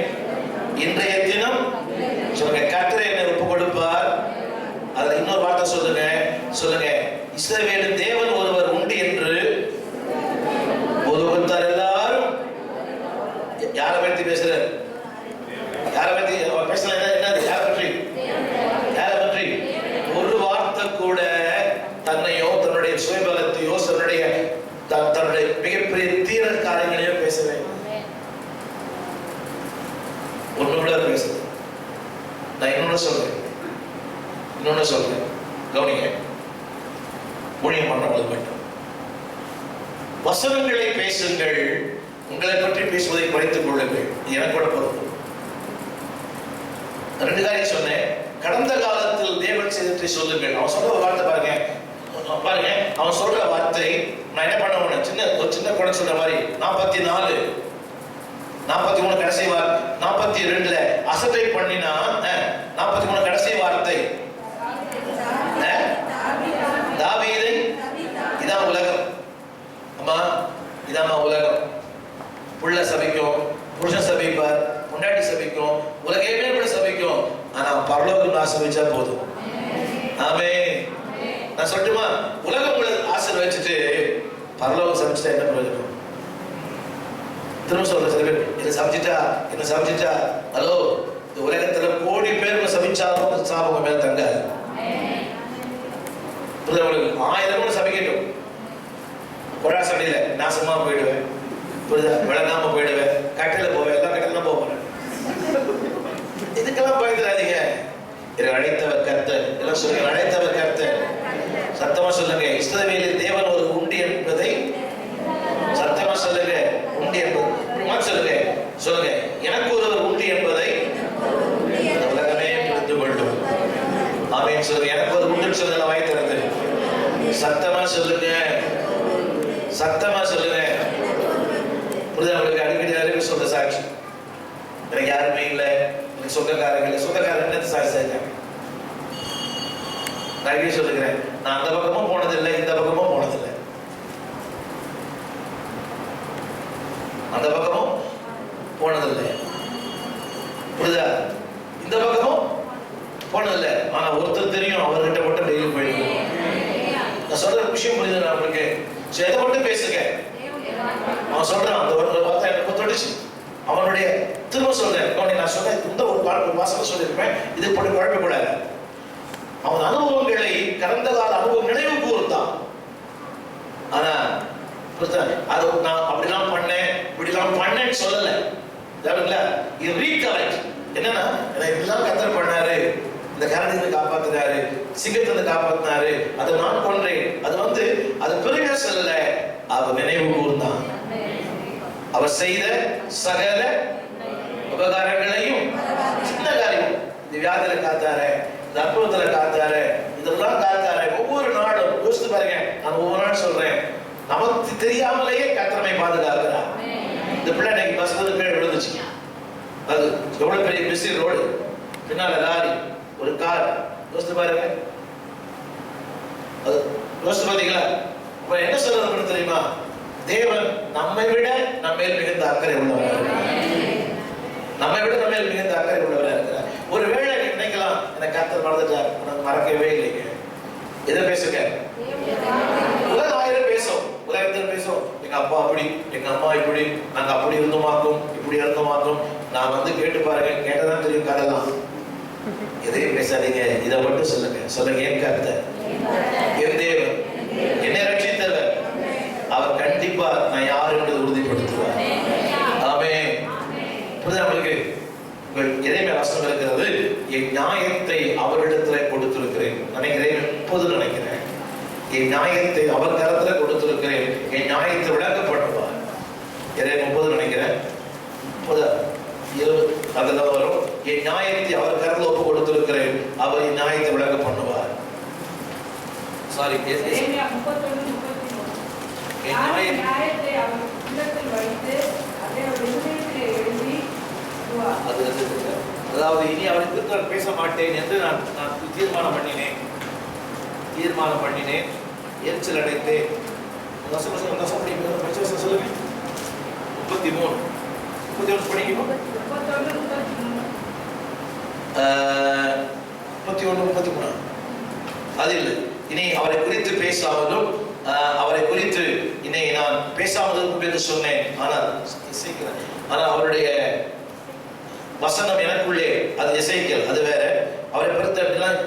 இன்றைய தினம் சொல்லுங்க, கர்த்தர் என்னை ஒப்பு கொடுப்பார். அதுல இன்னொரு வார்த்தை சொல்லுங்க, சொல்லுங்க, இஸ்ரவேலின் தேவன் ஒருவர் உண்டு என்று உலகத்தார் எல்லாரும். யாரை பற்றி பேசுற? யாரை பற்றி பேசல? என்னது? யாரை பற்றி? யாரை பற்றி? ஒரு வார்த்தை கூட தன்னையோ தன்னுடைய சுயபலத்தையோ தன்னுடைய மிகப்பெரிய தீர காரியங்களையோ பேசவே ஒண்ணு கூட பேசுது. நான் இன்னொன்னு சொல்றேன், கவனிங்க. ஊழியம் பண்ணவங்களுக்கு மட்டும் வசனங்களை பேசுங்கள், உங்களை பற்றி பேசுவதை குறைத்துக் கொள்ளுங்கள். எனக்கு கூட பொறுப்பு. 2 காரியம் சொன்னேன். கடந்த காலத்தில் தேவன் செய்ததை சொல்லுங்கள். அவன் சொல்ற ஒரு வார்த்தை பாருங்க, அவன் சொல்ற வார்த்தை நான் என்ன பண்ண ஒரு சின்ன குறை சொல்ற மாதிரி 44 43 கடைசி வார்த்தை, 42ல அசட்டை பண்ணினா 43 கடைசி வார்த்தை தாவீதை. இதான் உலகம் அம்மா, இதாம்மா உலகம். புள்ள சபிக்கும், புருஷன் சபிப்பார், முன்னாடி சபிக்கும், உலகமே கூட சபிக்கும். ஆனா பரலோகம் ஆசீர்வதிச்சா போதும். ஆமென். நான் சொல்லட்டுமா? உலகம் உங்களை ஆசீர்வதிச்சுட்டு பரலோகம் சபிச்சுட்டா என்ன பிரயோஜனம்? திரும்ப சொல்ற சில பேர் என்ன சமைச்சிட்டா ஹலோ, இந்த உலகத்துல கோடி பேர் சமைச்சாலும் சாபம் மேல தங்காது. 1000 சமைக்கட்டும், கொடா சமையல நாசமா போயிடுவேன், விளங்காம போயிடுவேன், கட்டையில போவேன், எல்லாம் கட்டையில போவேன். இதுக்கெல்லாம் பயந்துடாதீங்க. அழைத்தவர் கர்த்தர். எல்லாம் சொல்லுங்க, அழைத்தவர் கர்த்தர். சத்தமா சொல்லுங்க, இஸ்ரவேலில் தேவன் ஒரு உண்டு என்பதை சத்தமா சொல்லுங்க. உண்டு என்பது சொல்லுங்க, எனக்கு ஒருவர் உண்டு என்பதை உலகமே புரிந்து கொள்ளும். ஆமென். சொல்லுங்க, எனக்கு ஒரு உண்டு சொல்லுங்க. வாய் திறந்து சத்தமா சொல்லுங்க, சத்தமா சொல்லுங்க. புரியுதா உங்களுக்கு? அடிக்கடி சொல்ற சாட்சி, எனக்கு யாருமே இல்லை, எனக்கு சொந்தக்காரங்க சாட்சி செஞ்சாங்க. நான் சொல்லுகிறேன், நான் அந்த பக்கமும் போனதில்லை, இந்த பக்கமும் போனதில்லை, அந்த பக்கமும் போனதில்லை. புரியுதா? இந்த பக்கமும் போனதில்லை. ஆனா ஒருத்தர் தெரியும், அவர்கிட்ட மட்டும் டெய்லி போயிடுவோம். நான் சொல்ற விஷயம் புரியுது உங்களுக்கு? எதை மட்டும் பேசுங்க. அவன் சொல்றான், அந்த ஒரு வார்த்தை எனக்கு தொட்டுச்சு. அவனுடைய திரும்ப சொல்றேன், நான் சொன்னேன், இந்த ஒரு வாசகம் சொல்லியிருப்பேன், இது போட்டு குழப்பக்கூடாது. அவன் அனுபவங்களை, கடந்த கால அனுபவம் நினைவு கூர்ந்தான். ஆனா அது நான் அப்படிலாம் பண்ணேன், இப்படிலாம் பண்ணேன்னு சொல்லல. இது ரீகலெக்ட். என்னன்னா, இதெல்லாம் கர்த்தர் பண்ணாரு, இந்த கரடியை காப்பாத்தினாரு, சிங்கத்தை காப்பாத்தினாரு, அதை நான் கொன்றேன். அது பெருமையா சொல்லல, அவர் நினைவு கூர்ந்தான். அவர் செய்த சகல உபகாரங்களையும், சின்ன காரியம், இந்த வியாதியில காத்தாரு, இந்த அற்புதத்துல காத்தாரு, இதெல்லாம் காத்தாரு. ஒவ்வொரு நாளும் யோசித்து பாருங்க. நான் ஒவ்வொரு நாள் சொல்றேன், நமக்கு தெரியாமலேயே கர்த்தரை பாதுகாக்கிறார். இந்த பிள்ளை இன்னைக்கு பஸ்ல கீழே விழுந்துச்சு. அது எவ்வளவு பெரிய பிஸி ரோடு, பின்னால லாரி, ஒரு கார். யோசித்து பாருங்க. அது யோசித்து பாத்தீங்களா? என்ன சொல்றது தெரியுமா? தேவன் நம்மை விட நம்மேல் மிகுந்த அக்கறை உள்ளவர். நம்மை விட நம்மேல் மிகுந்த அக்கறை உள்ளவராக இருக்கிறார். ஒருவேளை நீங்க நினைக்கலாம், எனக்கு கர்த்தர் மறந்துட்டார். மறக்கவே இல்லைங்க. எதை பேசுங்க? உலகம் 1000 பேசும், உலகத்தில் பேசும். எங்க அப்பா அப்படி, எங்க அம்மா இப்படி, நாங்க அப்படி இருந்தோமாக்கும், இப்படி இருந்தோமாக்கும். நான் கேட்டு பாருங்க, கேட்டதான் தெரியும் கதெல்லாம். எதையும் பேசாதீங்க, இதை மட்டும் சொல்லுங்க. சொல்லுங்க, என் கர்த்தர், என் தேவன் என்னை ரட்சித்த என் நியாயத்தை அவர் கரத்துல கொடுத்திருக்கிறேன், என் நியாயத்தை விளங்க பண்ணுவார். 30 நினைக்கிறேன், 20 அதுதான் வரும். என் நியாயத்தை அவர் கரத்துல ஒப்பு கொடுத்திருக்கிறேன், அவர் என் நியாயத்தை விளங்க பண்ணுவார். சாரி, அதாவது இனி அவருக்கு நான் பேச மாட்டேன் என்று நான் தீர்மானம் பண்ணினேன், எரிச்சல் அடைத்தேன். சொல்லுங்க. 33 படிக்கணும். 31 33 அது இல்லை. இனி அவரை குறித்து பேசாமலும் அவரை குறித்து இனி நான் பேசாமலும் என்று சொன்னேன். ஆனால் அவருடைய வசனம் எனக்குள்ளே, அது எசேக்கியேல், அது வேற. அவரை பொறுத்த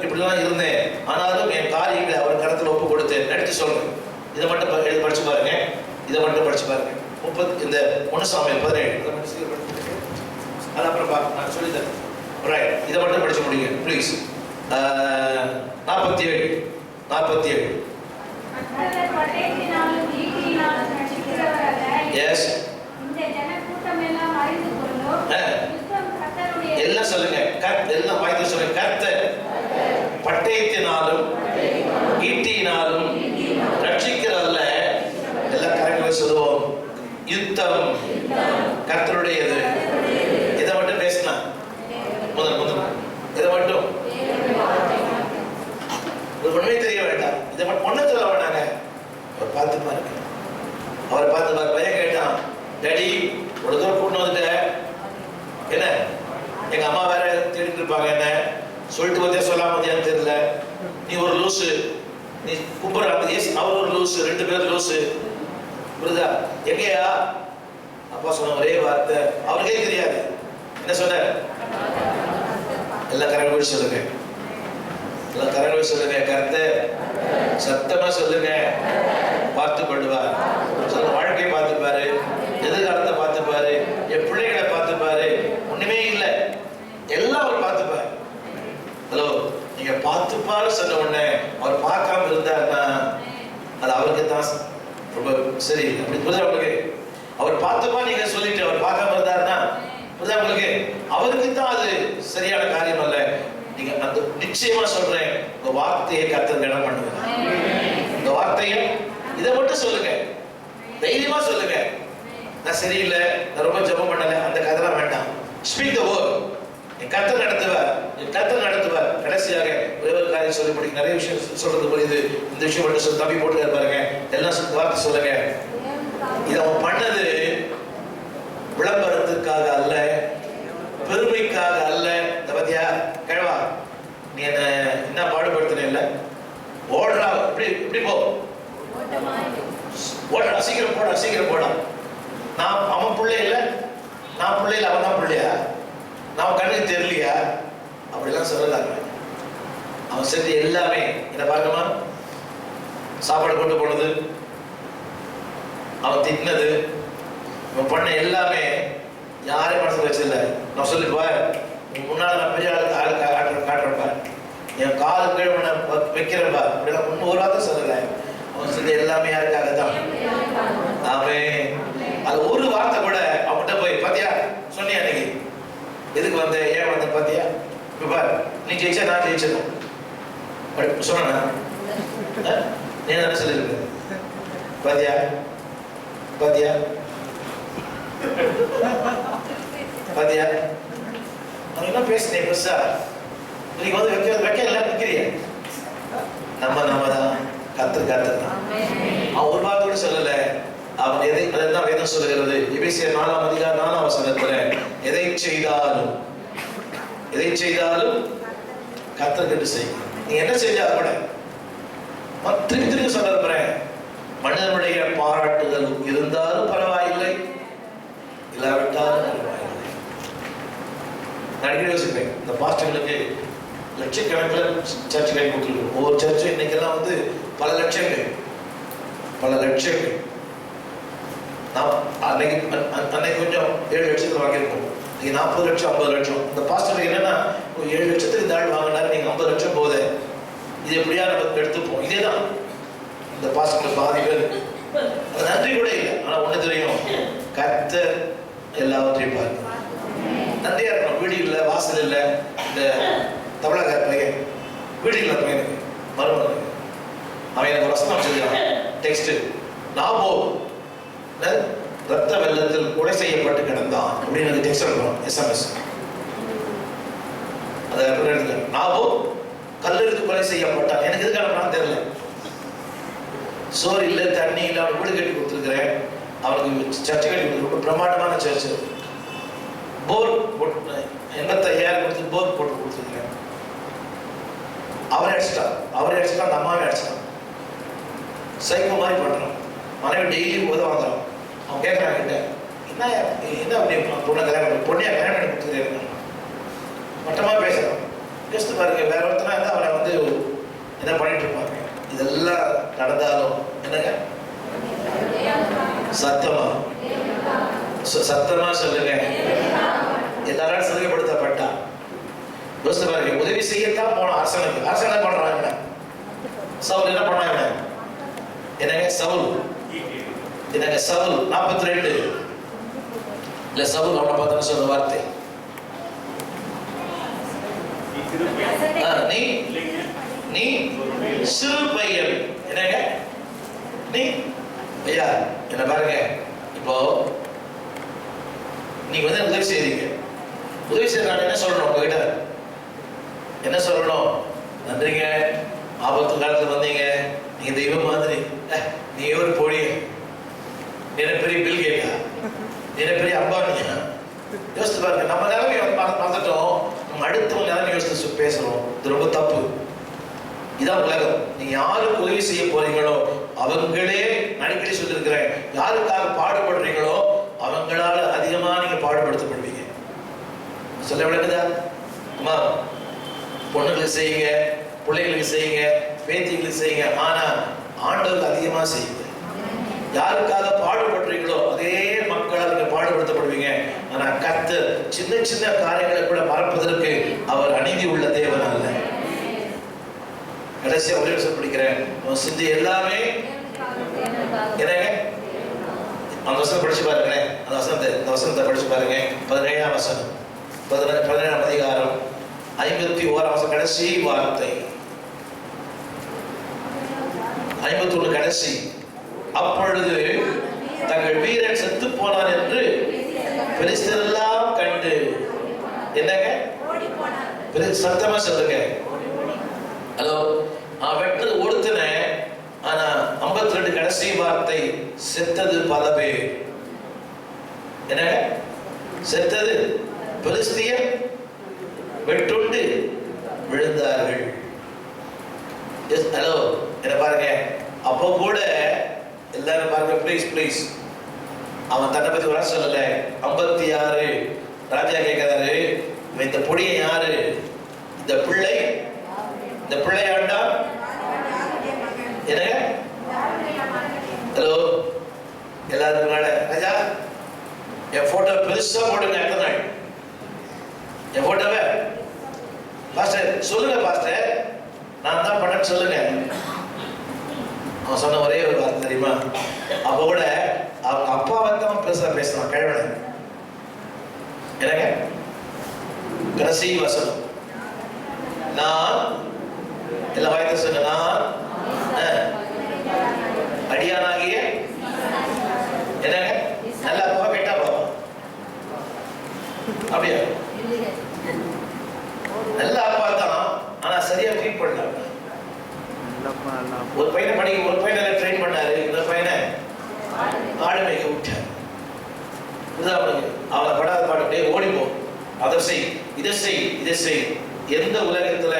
இப்படிலாம் இருந்தேன், ஆனாலும் என் காரியங்களை அவர் கரத்தில் ஒப்பு கொடுத்தேன். எடுத்து சொல்றேன். இதை மட்டும் படிச்சு பாருங்க, இதை மட்டும் படிச்சு பாருங்க. 30 இந்த 1 சாமுவேல் 17 அது அப்புறம் நான் சொல்லித்தரேன். ரைட், இதை மட்டும் படிச்சு முடியுங்க ப்ளீஸ். 47 எஸ், எல்லாம் சொல்லுங்க, எல்லாம் வாய்த்து சொல்லுங்க. கர்த்தர் பட்டயத்தினாலும் ஈட்டியினாலும் ரட்சிக்கிறல்ல. எல்லாம் கரெக்டாக சொல்லுவோம். யுத்தம் கர்த்தருடையது. இதை மட்டும் பேசினா முதல் இதை மட்டும் ஒண்ணுமே தெரிய வேண்டாம். இதை மட்டும் ஒன்னும் சொல்ல வேண்டாங்க. அவர் பார்த்து பாருங்க, அவரை பார்த்து பாரு. பையன் கேட்டான், டேடி ஒரு தூரம் கூட்டு வந்துட்ட, என்ன எங்க அம்மா வேற தேடிட்டு இருப்பாங்க, என்ன சொல்லிட்டு வந்தே சொல்லாம வந்தியான்னு தெரியல, நீ ஒரு லூசு, நீ கும்புற அவர் ஒரு லூசு, 2 பேர் லூசு, புரியுதா? எங்கேயா? அப்பா சொன்ன ஒரே வார்த்தை, அவருக்கே தெரியாது. என்ன சொன்ன? எல்லாம் கரெக்ட் சொல்லுங்க, எல்லாம் கரெக்ட் சொல்லுங்க. கர்த்தர் சத்தமா சொல்லுங்க, பார்த்து கொள்வார். வாழ்க்கையை பார்த்துப்பாரு, எதிர்காலத்தை பார்த்துப்பாரு, என் பிள்ளைகளை பார்த்துப்பாரு. ஒண்ணுமே இல்லை, எல்லாம் அவர் பார்த்துப்பாரு. ஹலோ, நீங்க பார்த்துப்பாரு சொன்ன உடனே அவர் பார்க்காம இருந்தாருன்னா அது அவருக்கு தான் ரொம்ப சரி. அப்படி புரியுதா உங்களுக்கு? அவர் பார்த்துப்பா நீங்க சொல்லிட்டு அவர் பார்க்காம இருந்தாருன்னா புரியுதா உங்களுக்கு? அவருக்கு தான் அது சரியான காரியம் அல்ல. நீங்க அந்த நிச்சயமா சொல்றேன், உங்க வார்த்தையை கர்த்தர் கனம் பண்ணுங்க. இந்த வார்த்தையை இதை மட்டும் சொல்லுங்க, தைரியமா சொல்லுங்க. நான் சரியில்லை, நான் ரொம்ப ஜெபம் பண்ணல, அந்த கதைலாம் வேண்டாம். ஸ்பீக் தி வேர்ட். என் கர்த்தர் நடத்துவார். கடைசியாக ஒரே ஒரு காரியம் சொல்லி முடிக்க, நிறைய விஷயம் சொல்றது புரியுது. இந்த விஷயம் மட்டும் சொல்லி தம்பி போட்டு பாருங்க, எல்லாம் வார்த்தை சொல்லுங்க. இதை அவன் பண்ணது விளம்பரத்துக்காக அல்ல, பெருமைக்காக அல்ல. இந்த பத்தியா கிழவா, நீ என்ன பாடுபடுத்தின இல்ல, ஓடுறா, இப்படி போ, ஓடுறா, சீக்கிரம் போடா. நான் அவன் பிள்ளை இல்ல, நான் பிள்ளை இல்ல, அவன் தான் பிள்ளையா, நான் கண்ணுக்கு தெரியலையா? அப்படிலாம் சொல்லலாங்க. அவன் செஞ்ச எல்லாமே என்ன பார்க்கமா, சாப்பாடு கொண்டு போனது, அவன் திட்டினது, அவன் பண்ண எல்லாமே யாரையும் மனசுல வச்சில்ல. நான் சொல்லிப்பா, முன்னால நான் பெரிய ஆளுக்கு காட்டுறப்பா, என் காலு கீழே வைக்கிறப்பா, அப்படிலாம் முன்ன ஒரு வார்த்தை சொல்லல. அவன் செஞ்ச எல்லாமே யாருக்காக தான். ஆமென். அது ஒரு வார்த்தை கூட அவன்கிட்ட போய் பாத்தியா சொன்னியா, நீங்க எதுக்கு வந்த, ஏன் வந்த பாத்தியா, இப்ப பாரு, நீ ஜெயிச்சா நான் ஜெயிச்சதும் சொன்ன, நீ என்ன சொல்லிருக்க பாத்தியா நான் என்ன பேசுனேன் பெருசா, நீங்க வந்து வைக்கல நிக்கிறிய. நம்ம தான் கர்த்தர் தான். அவன் ஒரு வார்த்தையோட சொல்லல. அவன் அதான் வேதம் சொல்லுகிறது, எபேசியர் 4ஆம் அதிகாரம் 4ஆம் வசனத்துல, எதை செய்தாலும் கர்த்தருக்கு செய்யுங்க. நீ என்ன செஞ்சா கூட திருப்பி சொல்ல, மனிதனுடைய பாராட்டுதல் இருந்தாலும் பரவாயில்லை, இல்லாவிட்டாலும் பரவாயில்லை. நான் அடிக்கடி யோசிப்பேன், இந்த பாஸ்டர்களுக்கு லட்சக்கணக்கில் சர்ச்சு கை கொடுத்துருக்கோம். ஒவ்வொரு சர்ச்சும் இன்னைக்கெல்லாம் வந்து பல லட்சங்கள். நான் அன்னைக்கு கொஞ்சம் 7 லட்சத்தில் வாங்கியிருக்கோம், நீங்க 40 லட்சம் 50 லட்சம். இந்த பாஸ்டர் என்னன்னா 7 லட்சத்துக்கு தாழ் வாங்கினாரு, நீங்க 50 லட்சம் போதே, இது எப்படியா நம்ம எடுத்துப்போம். இதேதான் இந்த பாசத்துல பாதி பேர் அது நன்றி கூட இல்லை. ஆனா ஒண்ணு தெரியும், கர்த்தர் எல்லாவற்றையும் பார்க்க நன்றியா இருக்கணும். வீடு இல்லை, வாசல் இல்லை. இந்த தமிழக பையன் வீடு இல்லை, பையனுக்கு மருமகனுக்கு அவன் எனக்கு ஒரு வசனம் சொல்லிடுறான். டெக்ஸ்ட், நாபோ ரத்த வெள்ளத்தில் கொலை செய்யப்பட்டு கிடந்தான் அப்படின்னு எனக்கு டெக்ஸ்ட் எழுதுறோம். SMS அதை எழுதுங்க. நாபோ கல்லெடுத்து கொலை செய்யப்பட்டான். எனக்கு எதுக்கு அனுப்பினான்னு தெரியல. சோறு இல்லை, தண்ணி இல்லை, அவனுக்கு வீடு கட்டி கொடுத்துருக்கிறேன். அவனுக்கு சர்ச்சை கட்டி கொடுத்துருக்கோம். பிரம்மாண்டமான சர்ச்சு. போர் போட்டு 85,000 கொடுத்து போர் போட்டு கொடுத்துருக்கிறேன். அவரை அடிச்சிட்டான், அந்த அம்மாவே அடிச்சிட்டான். சைக்கோ மாதிரி பண்றான். மனைவி டெய்லி உதவாங்கிறான். அவன் கேட்கறான் கிட்ட, என்ன அப்படி பொண்ணை கல்யாணம் பொண்ணையா கல்யாணம் பண்ணி கொடுத்துருக்கேன். மட்டமா பேசுறான். யோசித்து பாருங்க, வேற ஒருத்தனா இருந்தா அவனை வந்து என்ன பண்ணிட்டு இருப்பாங்க. இதெல்லாம் நடந்தாலும் என்னங்க சத்தமா சத்தமா சொல்லுங்க, எல்லாரும் சிறுமைப்படுத்தப்பட்டா. யோசித்து பாருங்க, உதவி செய்யத்தான் போனோம் அரசனுக்கு. அரசன் என்ன பண்றாங்க? சவுல் என்ன பண்ணாங்க? என்னங்க சவுல், என்னங்க சவுல் 42 இல்ல சவுல் அவனை பார்த்தா சொல்ற வார்த்தை, நீ சிறு பையன். என்னங்க நீ ஐயா என்ன பாருங்க, இப்போ நீங்க வந்து உதவி செய்றீங்க. உதவி செய்யறாங்க, என்ன சொல்லணும் உங்ககிட்ட? என்ன சொல்லணும்? நன்றிங்க, ஆபத்து காலத்துல வந்தீங்க, நீங்க தெய்வம் மாதிரி. நீ ஒரு பொழிய, நீ என்ன பெரிய பில் கேட்டா, நீ என்ன பெரிய அம்பானியா? யோசித்து பாருங்க, நம்ம நிலைமை பார்த்துட்டோம். நம்ம அடுத்தவங்க நிலைமை யோசித்து பேசுறோம். இது ரொம்ப தப்பு. இதான் உலகம். நீங்க யாருக்கு உதவி செய்ய போறீங்களோ அவங்களே, அடிக்கடி சொல்லியிருக்கிறேன், யாருக்காக பாடுபடுறீங்களோ அவங்களால அதிகமா நீங்க பாடுபடுத்தப்படுவீங்க. சொல்ல விளக்குதா? அம்மா, பொண்ணுங்களுக்கு செய்யுங்க, பிள்ளைங்களுக்கு செய்யுங்க, பேத்திங்களுக்கு செய்யுங்க. ஆனா ஆண்டவருக்கு அதிகமா செய்யுங்க. யாருக்காக பாடுபடுறீங்களோ அதே மக்களால் நீங்க பாடுபடுத்தப்படுவீங்க. ஆனா கர்த்தர் சின்ன சின்ன காரியங்களை கூட மறப்பதற்கு அவர் அநீதி உள்ள தேவன் அல்ல. கடைசியா ஒரே விஷயம் படிக்கிறேன். சிந்தி எல்லாமே என்னங்க அந்த வசனம் படிச்சு பாருங்களேன். அந்த வசனத்தை படிச்சு பாருங்க. 17ஆம் வசனம், 17ஆம் அதிகாரம் 51ஆம் வசனம், கடைசி வார்த்தை 51 கடைசி. அப்பொழுது தங்கள் வீரன் செத்து போனார் என்று பெலிஸ்தரெல்லாம் கண்டு, என்னங்க சத்தமா சொல்லுங்க, ஹலோ, வெற்றது ஒருத்தன. ஆனா 52 கடைசி வார்த்தை, செத்தது பல பேர். என்னங்க செத்தது? பெலிஸ்தியர் வெட்டுண்டு விழுந்தார்கள். ஹலோ, என்ன பாருங்க. அப்போ கூட எல்லாரும் பாருங்க, ப்ளீஸ். அவன் தன்னை பத்தி வர சொல்லல. 56 ராஜா கேட்கிறாரு, இந்த பொடியை யாரு? இந்த பிள்ளையாண்டா? என்னங்க ஹலோ, எல்லாரும் ராஜா என் போட்டோ பெருசா போடுங்க. அடுத்த நாள் என் போட்டோவை பாஸ்டர் சொல்லுங்க, பாஸ்டர் நான் தான் பண்ணேன்னு சொல்லுங்க. அவன் சொன்ன ஒரே ஒரு வார்த்தை தெரியுமா? அப்ப கூட அவங்க அப்பா வந்து அவன் பெருசா பேசணும், கிழவனை. என்னங்க கடைசி வசனம், நான் எல்லா வாய்த்த சொன்ன, நான் அடியானாகிய என்னங்க நல்ல அப்பா கேட்டா பாப்பா, அப்படியா? நல்ல அப்பா தான், ஆனா சரியா ட்ரீட் பண்ணல. ஒரு பையனை ட்ரெயின் பண்ணாரு, இன்னொரு பையனை ஆடு மேய்க்க விட்டார். அவனை படாத பாட்டு ஓடிப்போம், அதை செய், இதை செய். எந்த உலகத்துல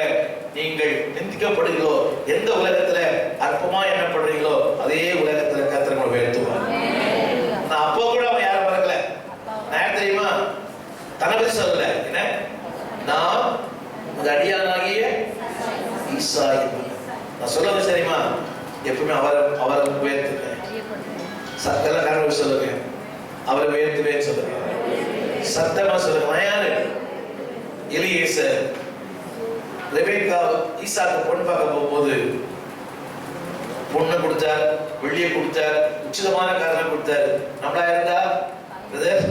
நீங்கள் நிந்திக்கப்படுகிறோ, எந்த உலகத்துல அற்பமா எண்ணப்படுறீங்களோ அதே உலகத்துல கர்த்தர் உயர்த்துவார். நான் அப்போ கூட அவன் யாரும் மறக்கல. நான் தெரியுமா தன்னை பத்தி சொல்லல. என்ன, நான் அந்த அடியானாகிய ஈசாய். நான் சொல்ல தெரியுமா, எப்பவுமே அவரை உயர்த்துவேன். சத்தல காரணம் சொல்லுங்க, அவரை உயர்த்துவேன் சொல்லுங்க, சத்தமா சொல்லுங்க. நான் யாரு? எலியேசர் ரெபேக்கா ஈசாக்கு பொண்ணு பார்க்க போகும்போது பொண்ணை கொடுத்தார், வெள்ளியை கொடுத்தார், உச்சிதமான காரணம் கொடுத்தார். நம்மளா இருந்தா பிரதர்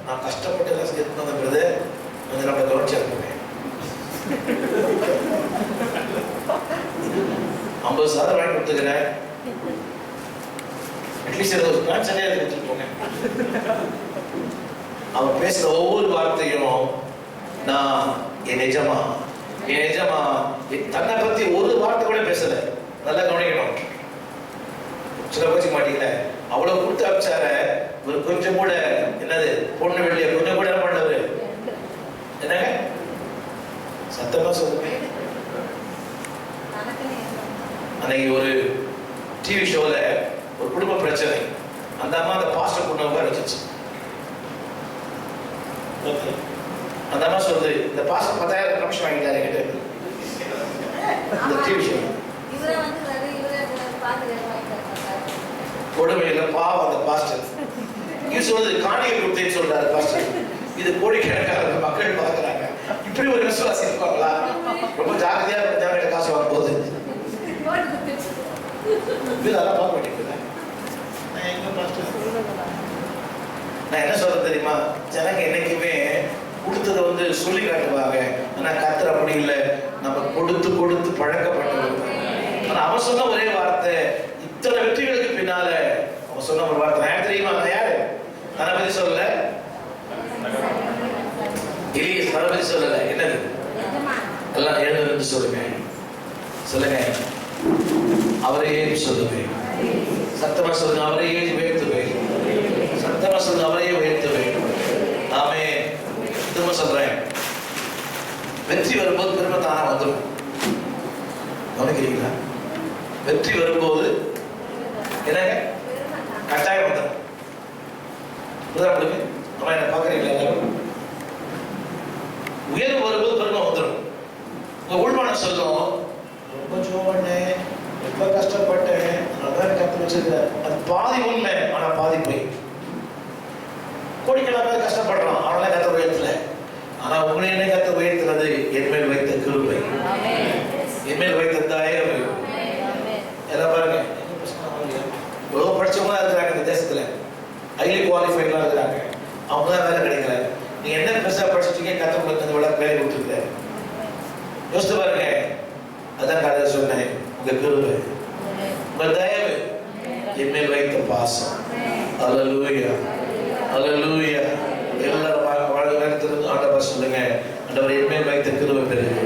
நான் கஷ்டப்பட்டு எல்லாம் சேர்த்து பிரதர் கொஞ்சம் நம்மளை கவனிச்சிருக்கேன். 50,000 வாங்கி கொடுத்துக்கிறேன், அட்லீஸ்ட் ஒரு பிளான் சரியா வச்சுருக்கோங்க. அவன் பேசுற ஒவ்வொரு வார்த்தையும் நான் என் நிஜமா தன்னை பத்தி ஒரு வார்த்தை கூட பேசல. நல்லா கவனிக்கணும். சில பேசிக்க மாட்டீங்களே, அவ்வளவு கொடுத்து அமிச்சார ஒரு கொஞ்சம் கூட என்னது பொண்ணு வெள்ளிய கொஞ்சம் கூட என்ன பண்ணது என்னங்க சத்தமா சொல்லுங்க. அன்னைக்கு ஒரு டிவி ஷோல ஒரு குடும்ப பிரச்சனை, அந்த அம்மா அந்த பாஸ்டர் பொண்ணு உட்கார வச்சிருச்சு. அந்த அம்மா சொல்லுது, இந்த பாஸ்டர் 10,000 கமிஷன் வாங்கிட்டாரு கிட்ட. இந்த டிவி ஷோ கொடுமையில பாவம் அந்த பாஸ்டர். இது சொல்லுது காணிகை கொடுத்தேன்னு சொல்றாரு பாஸ்டர். இது கோடிக்கணக்கான மக்கள் பார்க்கிறாங்க. இப்படி ஒரு விசுவாசி இருப்பாங்களா? ரொம்ப ஜாக்கிரதையா ஜனங்க காசு வாங்க போகுது. இதெல்லாம் பார்க்க வேண்டியது. நான் என்ன சொல்றது தெரியுமா? ஜனங்க என்னைக்குமே கொடுத்ததை வந்து சொல்லி காட்டுவாங்க. ஆனா கர்த்தர் அப்படி இல்லை. நம்ம கொடுத்து கொடுத்து பழக்கப்பட்டவங்க. ஆனா அவன் சொன்ன ஒரே வார்த்தை, இத்தனை வெற்றிகளுக்கு பின்னால அவன் சொன்ன ஒரு வார்த்தை நான் தெரியுமா? நான் யாரு? தனபதி சொல்லல, எலியஸ் தனபதி சொல்லல. என்னது? எல்லாம் எழுந்து சொல்லுங்க, சொல்லுங்க. அவரையே சொல்லுவேன். சத்தமா சொல்லுங்க, அவரையே உயர்த்துவேன். சத்தமா சொல்லுங்க, அவரையே உயர்த்துவேன். ஆமென். திரும்ப சொல்றேன், வெற்றி வரும்போது திரும்ப தானா வந்துடும். கவனிக்கிறீங்களா? வெற்றி வரும்போது என்னங்க கட்டாயம் வந்துடும். உதாரணத்துக்கு நம்ம என்ன பாக்குறீங்களா? எல்லாரும் உயர்வு வரும்போது பெருமை வந்துடும். உங்க உள்மனம் சொல்லும், ரொம்ப ஜோன்னேன், ரொம்ப கஷ்டப்பட்டேன், அதான் கத்து வச்சிருக்கேன். அது பாதி உண்மை, ஆனா பாதி போய். கோடிக்கணக்கான கஷ்டப்படுறான், அவனால கத்த உயர்த்தல. ஆனா உங்களை என்ன கத்த உயர்த்துறது? என் மேல் வைத்த கிருபை, என் மேல் வைத்த தயவு. எல்லாம் பாருங்க, எவ்வளவு படிச்சவங்களா இருக்கிறாங்க இந்த தேசத்துல, ஹைலி குவாலிஃபைடா இருக்கிறாங்க. அவங்க தான் வேலை கிடைக்கல. நீங்க என்ன பெருசா படிச்சுட்டீங்க? கத்த உங்களுக்கு விட வேலை கொடுத்துருக்காரு. யோசித்து பாருங்க. அதான் காலையில் சொன்னேன், உங்க கிருபை, உங்க தயவு, என் மேல் வைத்த பாசம். அல்லேலூயா, அல்லேலூயா. எல்லாரும் வாழ்க்கை ஆண்டவர் சொல்லுங்க, ஆண்டவர் என் மேல் வைத்த கிருபை பெறுங்க.